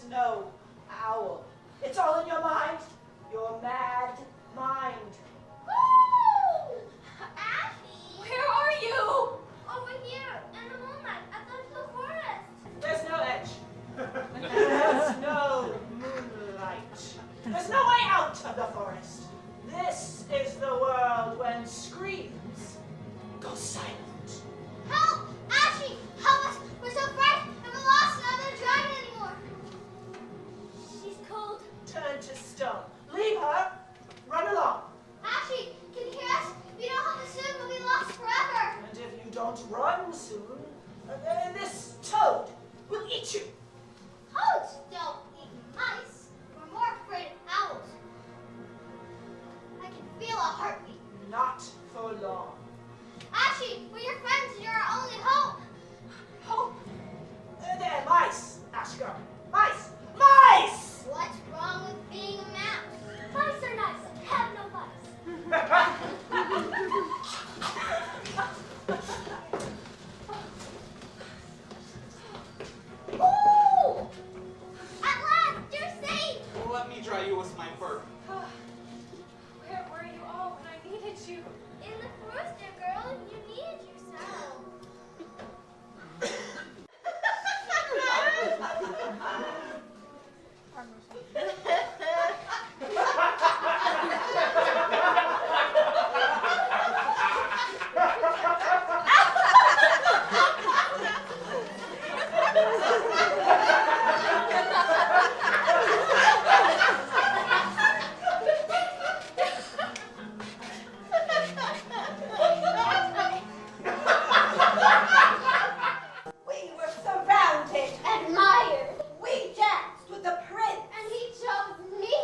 We were surrounded. Admired. We danced with the prince. And he chose me.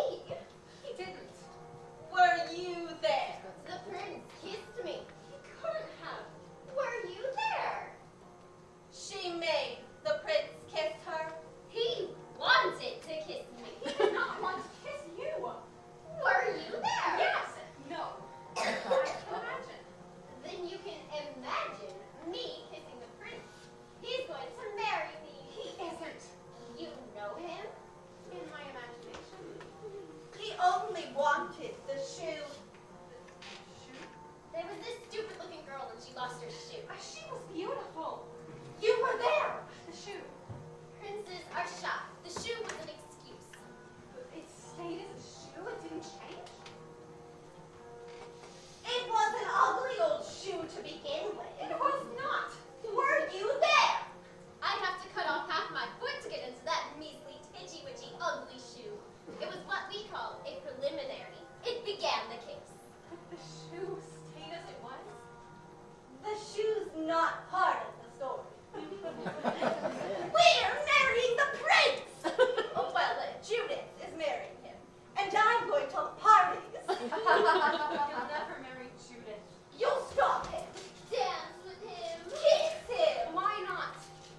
He didn't. Were you there? The prince kissed me. He couldn't have. Were you there? She made the prince kiss her. He wanted to kiss me. He did not want to kiss you. Were you there? Yes. No. I can imagine. Then you can imagine me kissing the prince. He's going to marry me. He isn't. You know him? In my imagination. He only wanted the shoe. There was this stupid looking girl and she lost her shoe. She was beautiful. You were there. The shoe. Princes are shy. The shoe was an excuse. It stayed as a shoe. It didn't change. It was an ugly old shoe to begin with. It was not. Were you there? I'd have to cut off half my foot to get into that measly, titchy-witchy, ugly shoe. It was what we call a preliminary. It began the kiss. But the shoe stayed as it was. The shoe's not part of the story. We're marrying the prince. Oh, well, Judith is marrying him, and I'm going to parties. You'll never marry Judith. You'll stop him. Dance with him. Kiss him. Why not?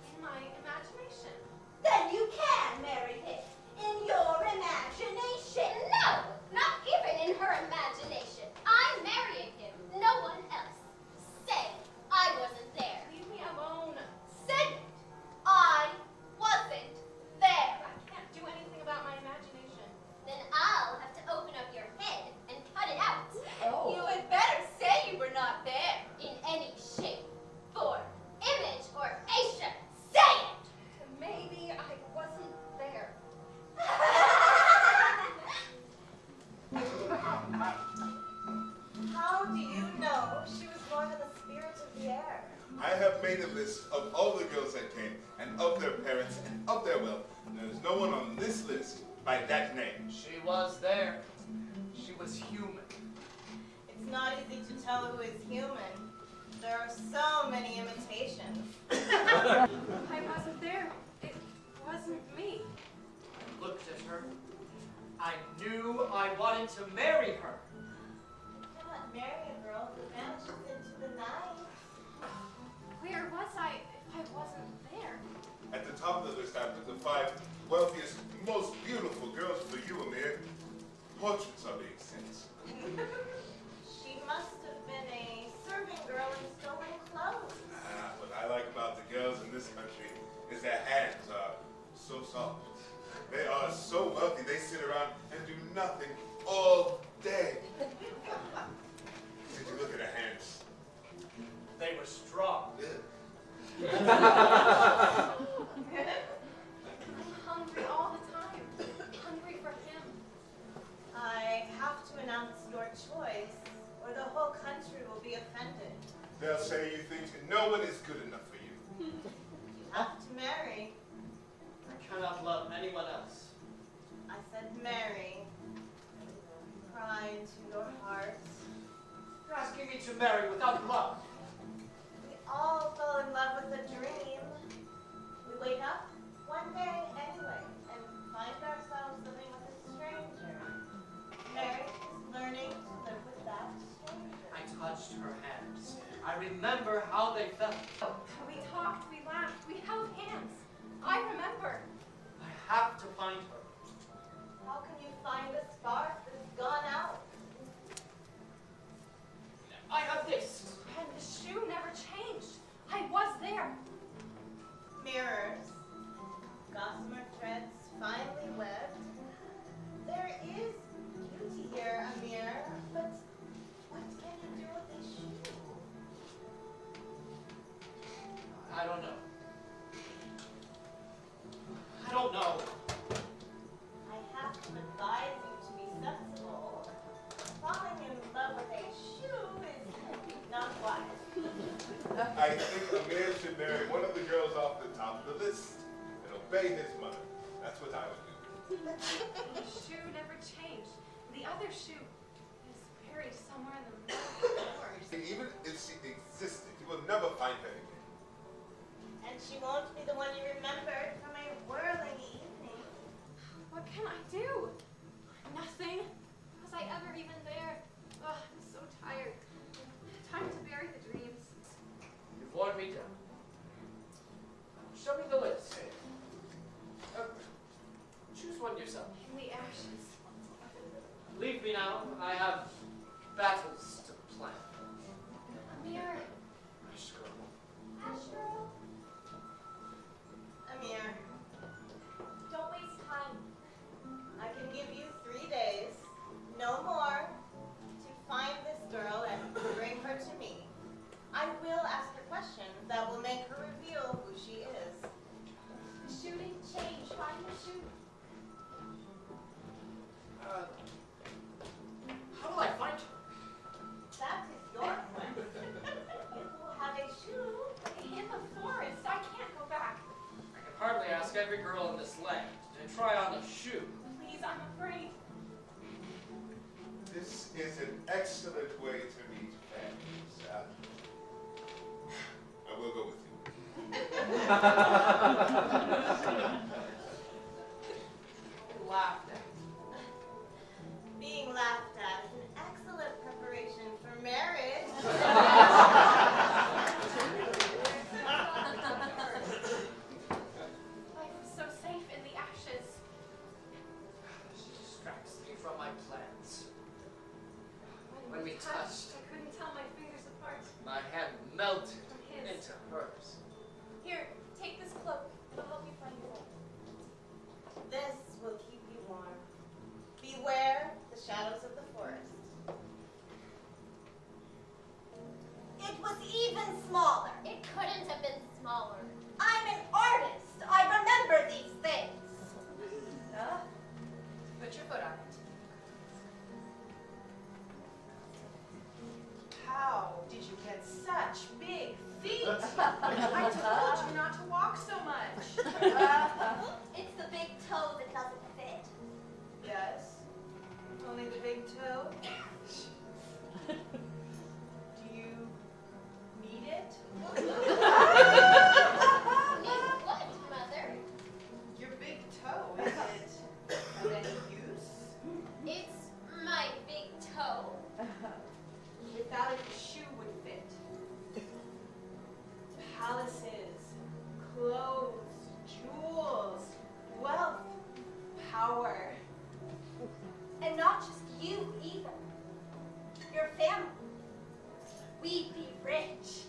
In my imagination. Then you can marry him in your imagination. No, not even in her imagination. I'm marrying him. No one else. Say I wasn't there. Leave me alone. Say it. I wasn't there. I can't do anything about my imagination. Then I'll have to open up your head and cut it out. You had better say you were not there. In any shape, form, image, or Asia. Say it! Maybe I wasn't there. How do you know she was more than a spirit of the air? I have made a list of all the girls that came, and of their parents, and of their wealth. And there's no one on this list by that name. She was there. She was human. It's not easy to tell who is human. There are so many imitations. I wasn't there. It wasn't me. I looked at her. I knew I wanted to marry her. You cannot marry a girl who vanishes into the night. Where was I if I wasn't there? At the top of the list, after the 5 wealthiest, most beautiful girls for you, Amir, portraits are being sent. She must have been a serving girl in stolen clothes. What I like about the girls in this country is their hands are so soft. They are so wealthy, they sit around and do nothing all day. Did you look at their hands? They were strong. Yeah. I'm hungry all the time. Hungry for him. I have to announce your choice, or the whole country will be offended. They'll say you think no one is good enough for you. You have to marry. I cannot love anyone else. I said marry. Cry into your heart. You're asking me to marry without love. We all fell in love with a dream. We wake up one day anyway and find ourselves living with a stranger. Marriage is learning to live with that stranger. I touched her hands. I remember how they felt. We talked, we laughed, we held hands. I remember. I have to find her. How can you find a spark that's gone out? I have this. And the obey his mother. That's what I would do. The shoe never changed. The other shoe is buried somewhere in the middle of the forest. Even if she existed, you will never find her again. And she won't be the one you remembered from a whirling evening. What can I do? Nothing. Was I ever even there? Ugh, I'm so tired. Time to bury the dreams. You've worn me down. Show me the list. Choose one yourself. In the ashes. Leave me now. I have battles to plan. Amir. Hush, girl. Astral, Amir, don't waste time. I can give you 3 days, no more, to find this girl and bring her to me. I will ask her questions that will make her reveal who she is. The shoe didn't change. Find the shoe. How will I find her? That is your question. You will have a shoe. In the forest. I can't go back. I can hardly ask every girl in this land to try on a shoe. Please, I'm afraid. This is an excellent way to meet families. I will go with you. Laughed at. Being laughed at is an excellent preparation for marriage. Life was so safe in the ashes. She distracts me from my plans. When we touched, I couldn't tell my fingers apart. my hand melted From his. into hers. Here, take this cloak. It'll help you find your way. This will keep you warm. Beware the shadows of the forest. It was even smaller. It couldn't have been smaller. I'm an artist. I remember these things. Put your foot on it. How did you get such big feet? I told you not to walk so much. It's the big toe that doesn't fit. Yes, only the big toe. Do you need it? Need what, Mother? Your big toe, is it of any use? It's my big toe. Without it, the shoe would fit. Palaces, clothes, jewels, wealth, power. And not just you either. Your family. We'd be rich.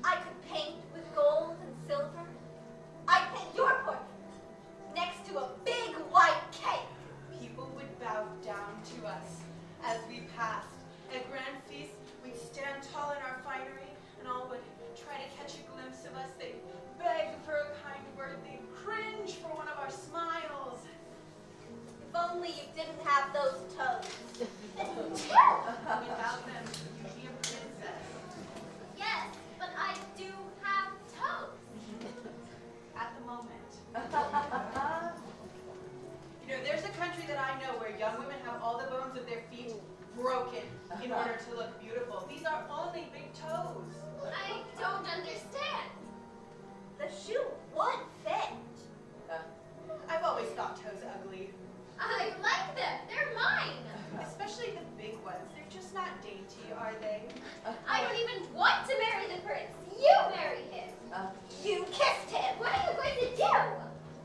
I could paint with gold and silver. I'd paint your portrait next to a big white cake. People would bow down to us as we passed. At grand feasts, we'd stand tall in our finery, and all would try to catch a glimpse of us. They'd beg for a kind word. They'd cringe for one of our smiles. If only you didn't have those toes. Without them, you'd be a princess. Yes, but I do have toes. At the moment. You know, there's a country that I know where young women have all the bones of their feet broken in order to look beautiful. These are only big toes. I don't understand. The shoe would fit. I've always thought toes ugly. I like them. They're mine. Especially the big ones. They're just not dainty, are they? I don't even want to marry the prince. You marry him. You kissed him. What are you going to do?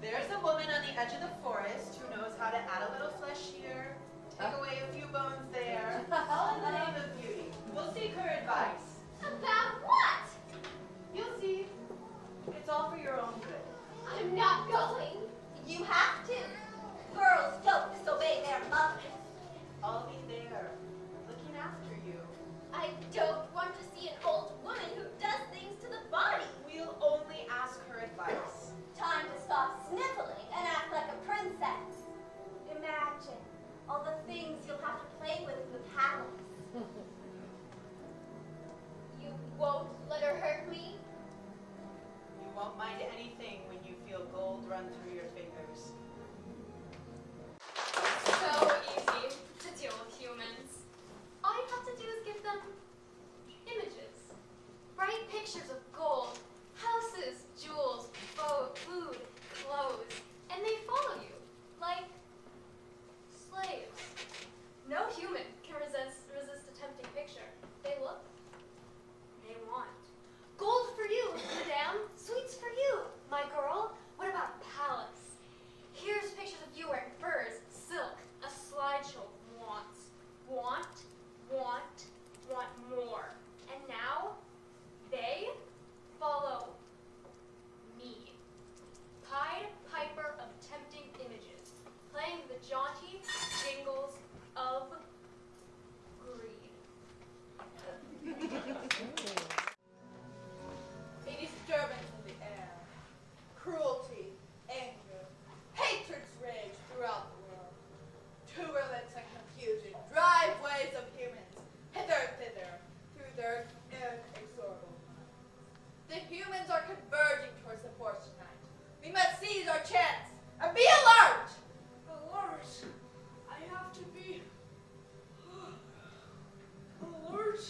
There's a woman on the edge of the forest who knows how to add a little flesh here, take away a few bones there, all in the name of beauty. We'll seek her advice. About what? You'll see. It's all for your own good. I'm not going. You have to. Girls don't disobey their mothers. I'll be there, looking after you. I don't want to see an old woman who does things to the body. We'll only ask her advice. Time to stop sniffling and act like a princess. Imagine all the things you'll have to play with in the palace. You won't let her hurt me? You won't mind anything when you feel gold run through your fingers. So easy to deal with humans. All you have to do is give them images. Bright pictures of gold, houses, jewels, food, clothes, and they follow you like slaves. No human can resist a tempting picture. They look, they want. Gold for you, madame. Sweets for you, my girl. What about a palace? Here's pictures of you wearing furs, silk, a slideshow of wants. Want more. And now, they follow me. Pied Piper of tempting images, playing the jaunty jingles of greed. A disturbance in the air. Cruelty, anger, hatred's rage throughout the world. Turbulence and confusion drive waves of humans hither thither through their inexorable minds. The humans are converging towards the forest tonight. We must seize our chance and be alert! Alert. I have to be alert.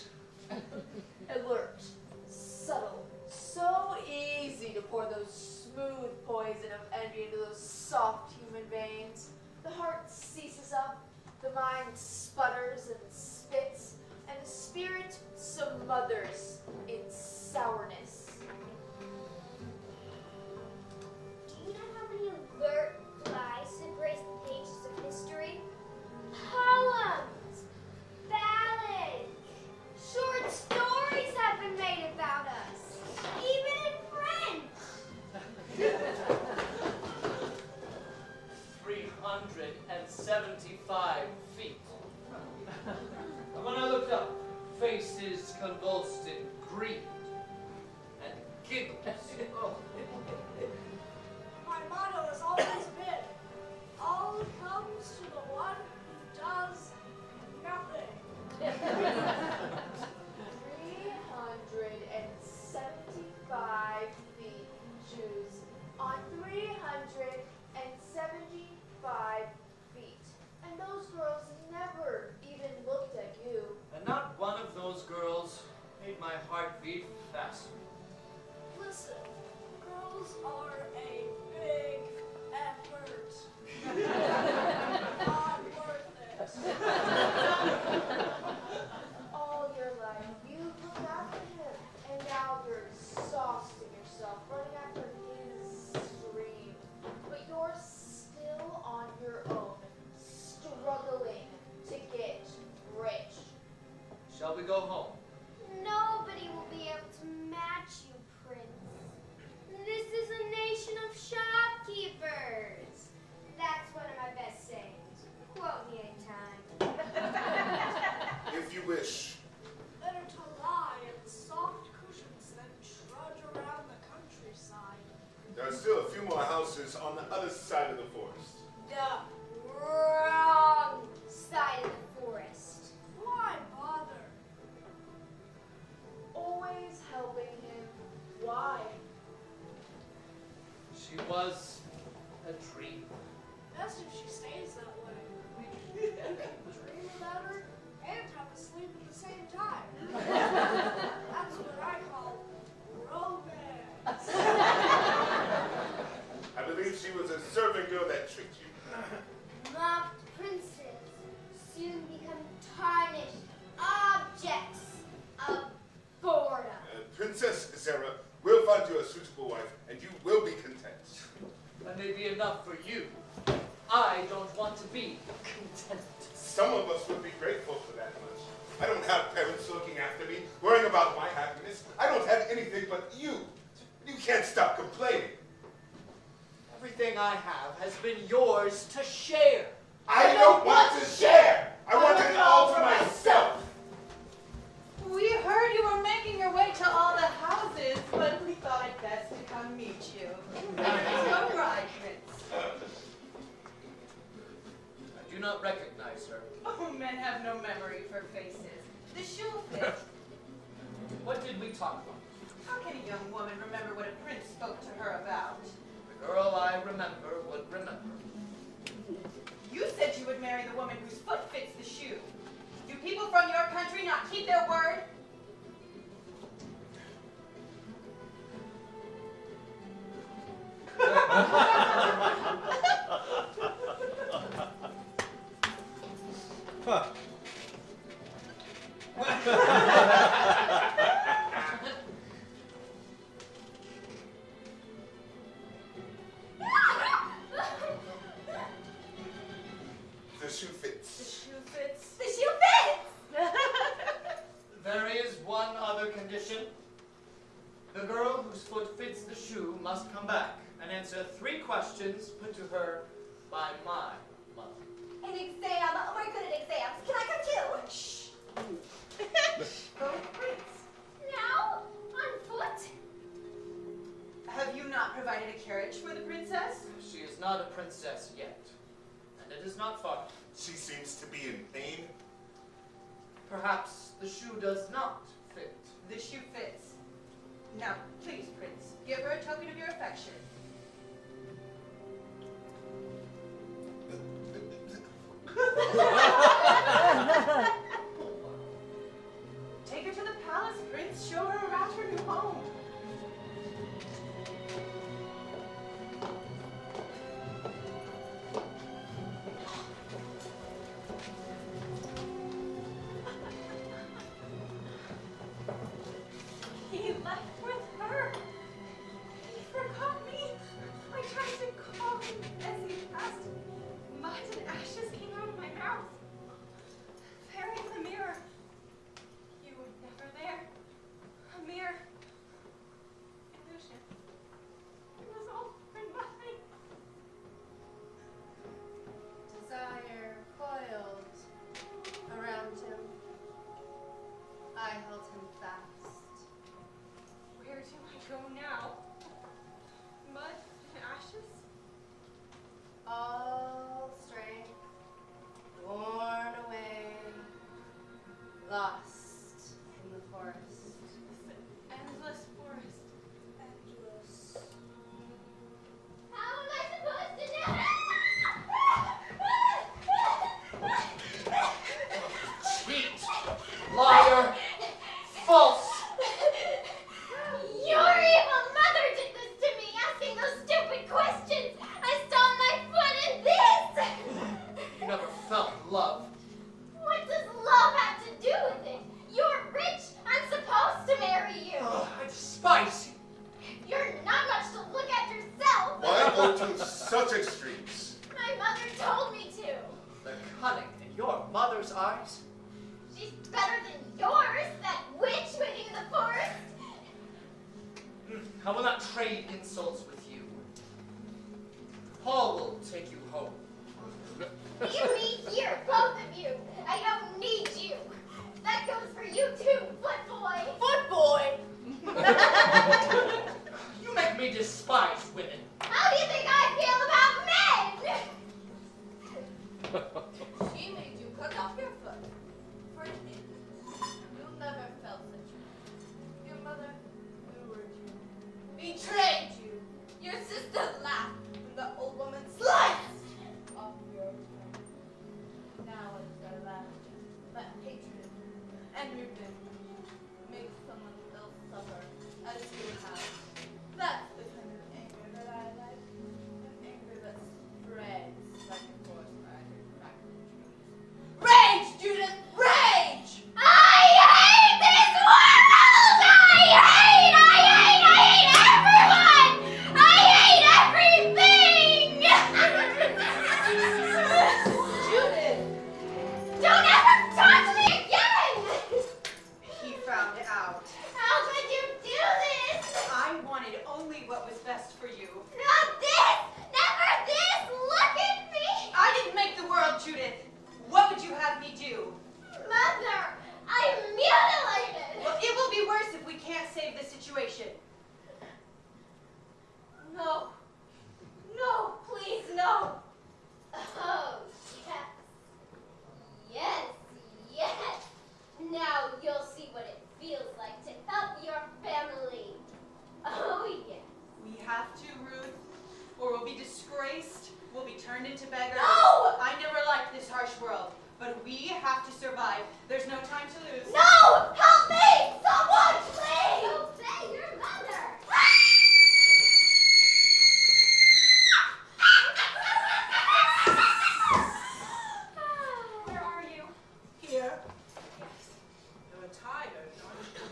Alert, subtle, so easy to pour those smooth poison of envy into those soft human veins. The heart ceases up, the mind sputters and spits, and the spirit smothers in sourness. Do you know how many alert flies have graced the pages of history? Poems, ballads, short stories have been made about us, even in French. 375 feet. And when I looked up, faces convulsed in greed and giggles. Oh. My motto has always been, all comes to the one who does nothing. 375 feet, Jews, on 375 feet. And those girls never even looked at you. And not one of those girls made my heart beat faster. Listen, girls are a big effort. Not worth it. All your life, you've looked after him, and now you're exhausting yourself running after his dream. But you're still on your own, struggling to get rich. Shall we go home? Nobody will be able to match you, Prince. This is a nation of shopkeepers. That's one of my best sayings. Quote me anytime. If you wish. Better to lie in soft cushions than trudge around the countryside. There are still a few more houses on the other side of the forest. The wrong side of the forest. Why bother? Always helping him. Why? She was a dream. Best if she stays that way. Dream about her and have to sleep at the same time. That's what I call romance. I believe she was a servant girl that tricked you. Mocked princes soon become tarnished objects of boredom. Princess Sarah, we'll find you a suitable wife, and you will be content. That may be enough for you. I don't want to be content. Some of us would be grateful for that much. I don't have parents looking after me, worrying about my happiness. I don't have anything but you. You can't stop complaining. Everything I have has been yours to share. I don't want to share. I want it all for myself. We heard you were making your way to all the houses, but we thought it best to come meet you. Come right, Prince. I do not recognize her. Oh, men have no memory for faces. The shoe fit. What did we talk about? How can a young woman remember what a prince spoke to her about? The girl I remember would remember. You said you would marry the woman whose foot fits the shoe. Do people from your country not keep their word? Huh. The shoe fits. The shoe fits. The shoe fits! There is one other condition. The girl whose foot fits the shoe must come back and answer 3 questions put to her by my mother. An exam. We're good at exams. Can I come too? Shh. Go, Prince. Now, on foot. Have you not provided a carriage for the princess? She is not a princess yet, and it is not far. She seems to be in pain. Perhaps the shoe does not fit. The shoe fits. Now, please, Prince, give her a token of your affection. Take her to the palace, Prince. Show her around her new home. He left with her. He forgot me. I tried to call him as he passed. Mud and ashes came out of my mouth. There in the mirror. You were never there. A mere illusion. It was all for nothing. Desire coiled around him. I held him fast. Where do I go now? Mud and ashes? All strength worn away, lost in the forest. Endless forest. Endless. How am I supposed to know? Cheat! Liar! False! Your evil mother did this to me, asking those stupid questions. I stole my foot in this. You never felt love. What does love have to do with it? You're rich. I'm supposed to marry you. I despise you. You're not much to look at yourself. Why go to such extremes? My mother told me to. The cunning in your mother's eyes. She's better than yours, that witch waiting in the forest. I will not trade insults with you. Paul will take you home. Leave me here, both of you. I don't need you. That goes for you too, foot boy. Foot boy! You make me despise women. How do you think I feel about men? She made you cut off your foot. For an infant. You never felt such pain. Your mother lured you. Betrayed you. Your sister laughed when the old woman sliced off your tongue. Now it's their laughter, that hatred, and revenge makes someone else suffer as you have. That's the kind of anger that I like. An anger that spreads like a forest fire to crack the disgraced, will be turned into beggars. No! I never liked this harsh world, but we have to survive. There's no time to lose. No! Help me! Someone, please! Obey your mother! Where are you? Here. Yes. You're tired, aren't you?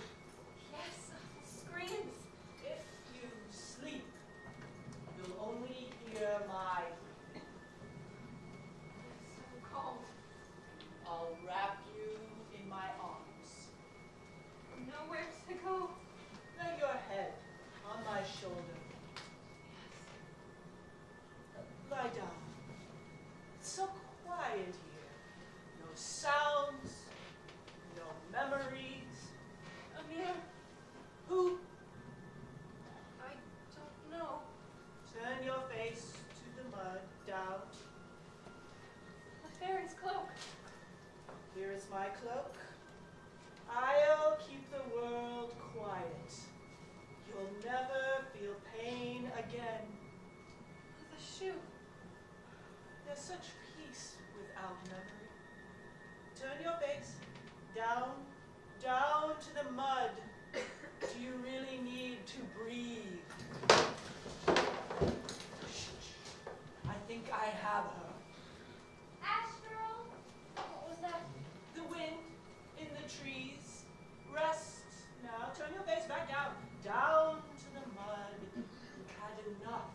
Yes. Screams. If you sleep, you'll only hear my breathing. So cold. I'll wrap you in my arms. Nowhere to go. Lay your head on my shoulder. Lie down. It's so quiet here. No sounds, no memories. Amir, Who? I don't know. Turn your face to the mud, down. A fairy's cloak. Here is my cloak. I'll keep the world quiet. You'll never feel pain again. The shoe. There's such peace without memory. Turn your face down, down to the mud. Do you really need to breathe? Shh. I think I have her. Ash girl. What was that? The wind in the trees. Rest now. Turn your face back down. Down to the mud. You've had enough.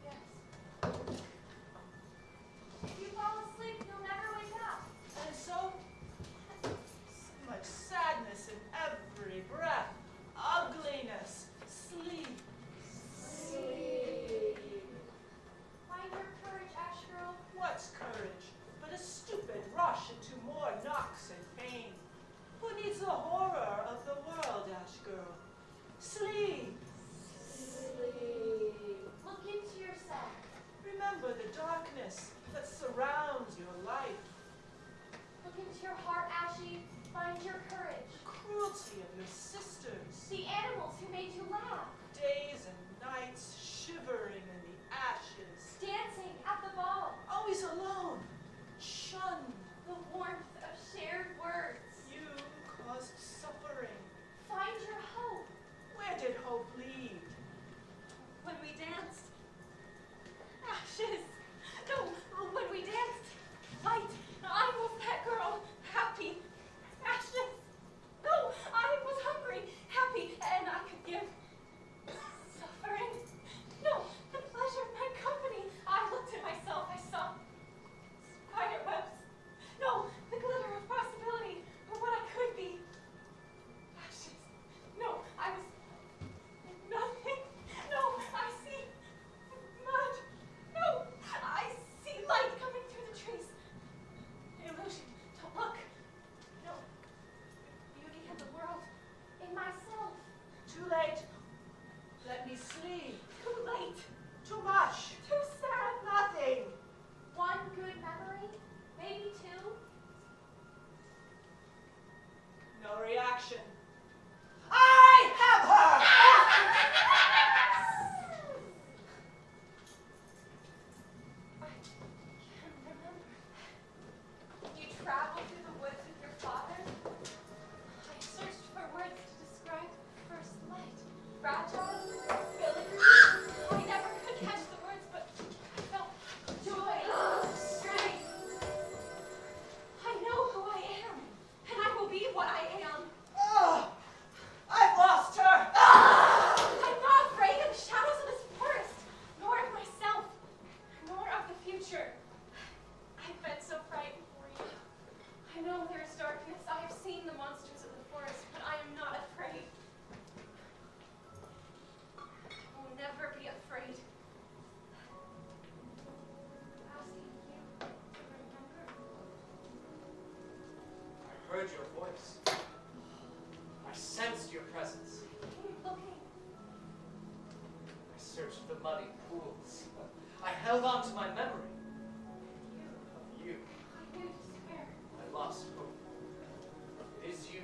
Yes. If you fall asleep, you'll never wake up. And so much sadness in every breath. Ugliness. Sleep. Sleep. Find your courage, Ash girl. What's courage but a stupid rush into more knocks and pain? Who needs the horror of the world, Ash girl? Sleep. Sleep. Look into yourself. Remember the darkness that surrounds your life. Look into your heart, Ashy. Find your courage. The cruelty of your sisters. The animals who made you laugh. Days and nights shivering in the ashes. Dancing at the ball. Always alone. Shunned. The warmth of shared words. You caused suffering. Find your hope. Where did hope lead? When we danced. Ashes. No, when we danced. Light. I was that girl. Happy. Ashes. No, I was hungry. Happy. And I could give. Suffering. No, the pleasure of my company. I looked at myself. I saw spider webs. No, the glitter of possibility. For what I could be. Ashes. No, I was nothing. No, I see mud. No, I see light coming through the trees. Illusion. Don't look. No. Beauty of the world. In myself. Too late. Let me sleep. Too late. Too much. Too sad. Nothing. One good memory. Maybe two. No reaction. I have her! I can't remember. You traveled through the woods with your father? I searched for words to describe the first light. Fragile, filigree. I never could catch the words, but I felt joy, strength. I know who I am, and I will be what I am. Oh, I've lost her! I'm not afraid of the shadows of this forest, nor of myself, nor of the future. I've been so frightened for you. I know there is darkness. I have seen the monsters of the forest, but I am not afraid. I will never be afraid. Asking you to remember. I heard your voice. I sensed your presence. Keep looking. I searched the muddy pools. I held on to my memory of you. I knew despair. I lost hope. It is you.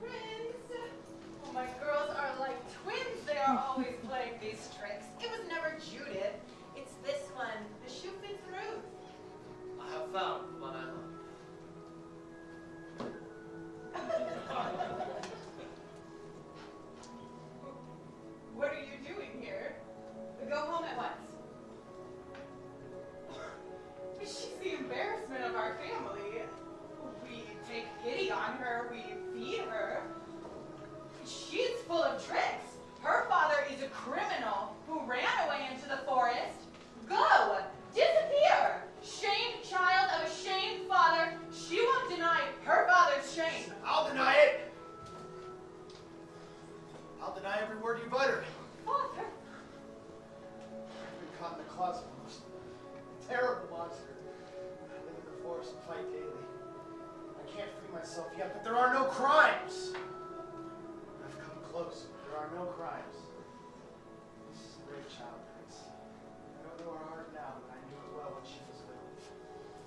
Your hands. Prince! Oh, my girls are like I'll deny every word you've uttered. Father! I've been caught in the claws of the most terrible monster. I live in the forest and fight daily. I can't free myself yet, but there are no crimes. I've come close, but there are no crimes. This is a brave child, Prince. I don't know her heart now, but I knew it well when she was little.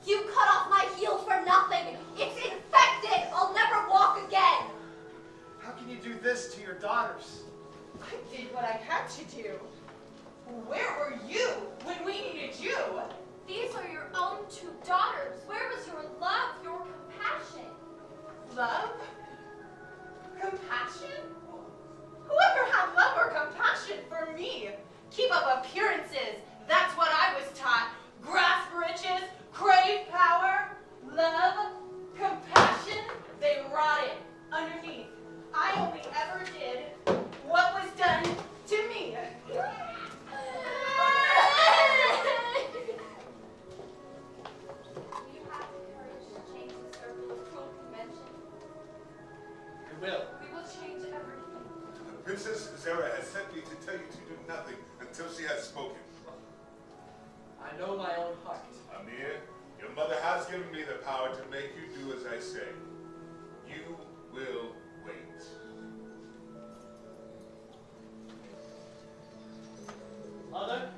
You cut off my heel for nothing. It's infected. I'll never walk again. How can you do this to your daughters? I did what I had to do. Where were you when we needed you? These are your own two daughters. Where was your love, your compassion? Love? Compassion? Whoever had love or compassion for me? Keep up appearances. That's what I was taught. Grasp riches, crave power, love, compassion. They rotted underneath. I only ever did what was done to me. Do you have the courage to change the circle of cruel convention? We will. We will change everything. Princess Zara has sent me to tell you to do nothing until she has spoken. I know my own heart. Amir, your mother has given me the power to make you do as I say. You will wait. Mother,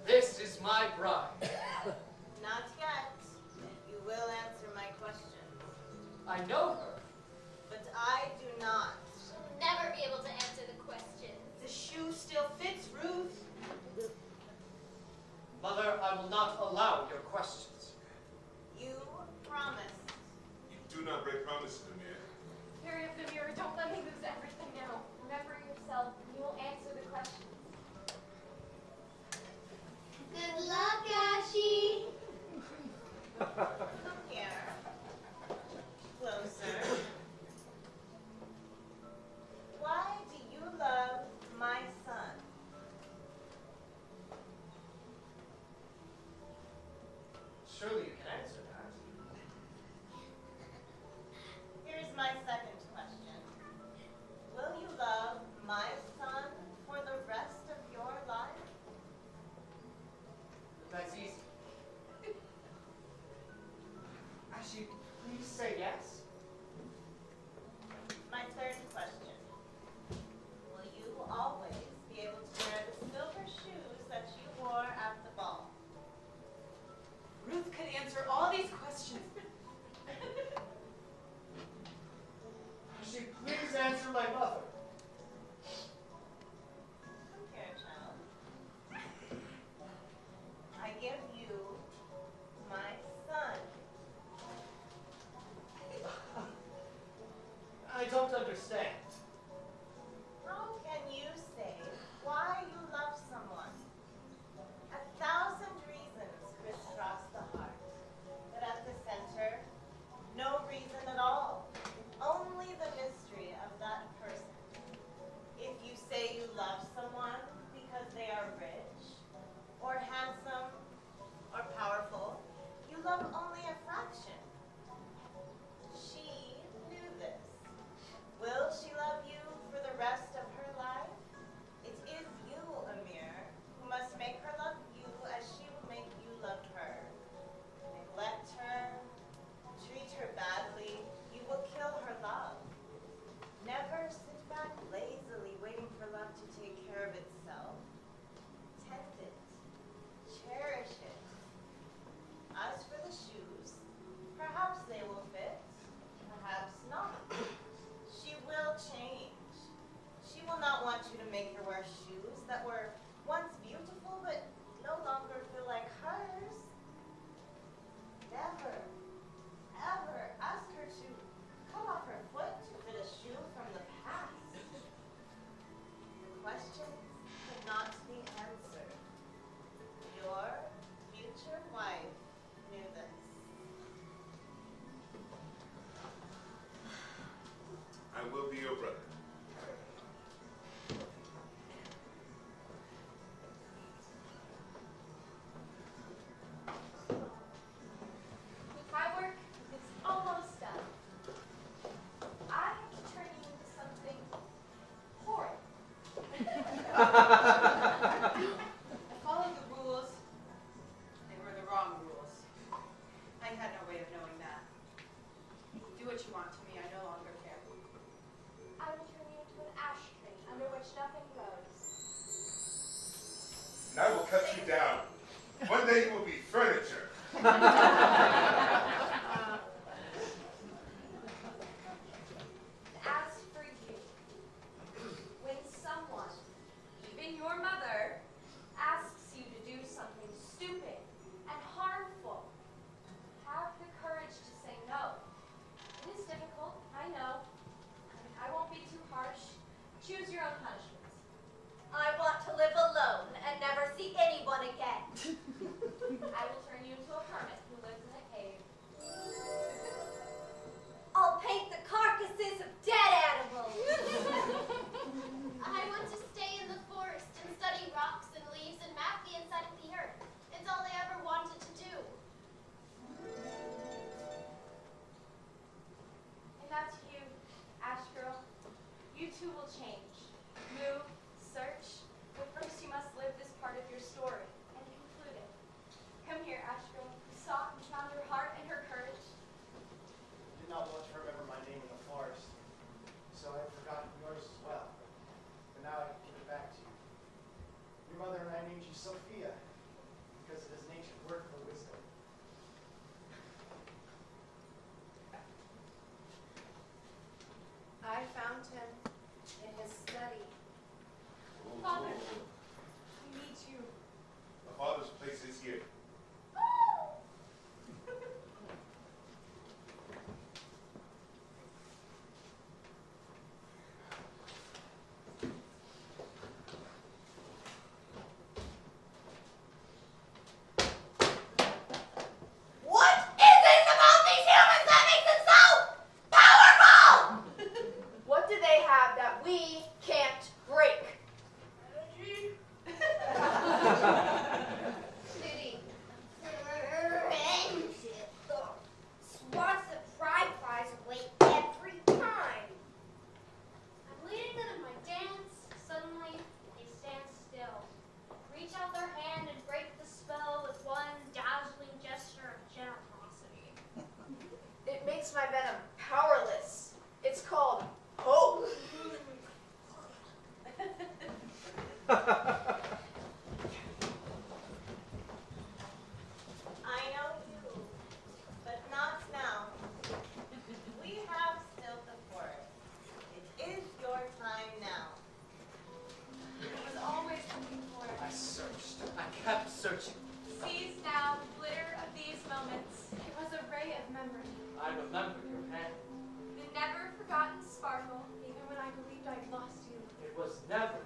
this is my bride. Not yet. You will answer my questions. I know her. But I do not. She'll never be able to answer the questions. The shoe still fits, Ruth. Mother, I will not allow your questions. You promised. You do not break promises, Amir. Fairy of the Mirror, don't let me lose everything now. Remember yourself, and you will answer the questions. Good luck, Ashy. Come here. Closer. Why do you love my son? Surely you can answer that. Here's my second question. Will you love my son for the rest of your life? That's easy. Actually, please say yes. My third question. Will you always be able to wear the silver shoes that you wore at the ball? Ruth could answer all these questions. Actually, please answer my mother. Come here, child. I give you my son. I don't understand. How can you say why you love someone? 1,000 reasons crisscross the heart, but at the center, no reason at all. Only the mystery of that person. If you say you love someone because they are rich, or handsome, or powerful, you love only a fraction. She knew this. Will she love you for the rest of her life? It is you, Amir, who must make her love you as she will make you love her. Neglect her, treat her badly, you will kill her love. Never sit back lazily waiting for love to take care of itself. Tend it. Cherish it. As for the shoes, perhaps they will fit, perhaps not. She will change. She will not want you to make her wear shoes that were once beautiful but no longer feel like hers. Never, ever ask her to cut off her foot to fit a shoe from the past. The questions could not be answered. Your future wife knew this. I will be your brother. My work is almost done. I have to turn you into something horrid. and I will cut you down. One day you will be furniture. As for you, when someone, even your mother, asks you to do something stupid and harmful, have the courage to say no. It is difficult, I know. I won't be too harsh. Choose your own punishments. I want to live alone and never see anyone again. I will turn you into a hermit who lives in a cave. I'll paint the carcasses of dead animals. I want to stay in the forest and study rocks and leaves and map the inside of the earth. It's all I ever wanted to do. And that's you, Ash Girl. You too will change. Move, search, but first you must live this part of your story and conclude it. Come here, Ash Girl, who sought and found her heart and her courage. I did not want to remember my name in the forest, so I've forgotten yours as well. But now I can give it back to you. Your mother and I named you Sophia, because it is an ancient word for wisdom. I found him in his study. Father, we need you. My father's place is here. What is it about these humans that makes them so powerful? What do they have that we can't break? City. Friendship. Swats of pride flies away every time. I'm leading them in my dance. Suddenly, they stand still. Reach out their hand and break the spell with one dazzling gesture of generosity. It makes my venom powerless. It's called hope. I know you, but not now. We have still the forest. It is your time now. I was always looking for it. I searched. I kept searching. Seize now the glitter of these moments. It was a ray of memory. I remember your hand. The never forgotten sparkle, even when I believed I'd lost you. It was never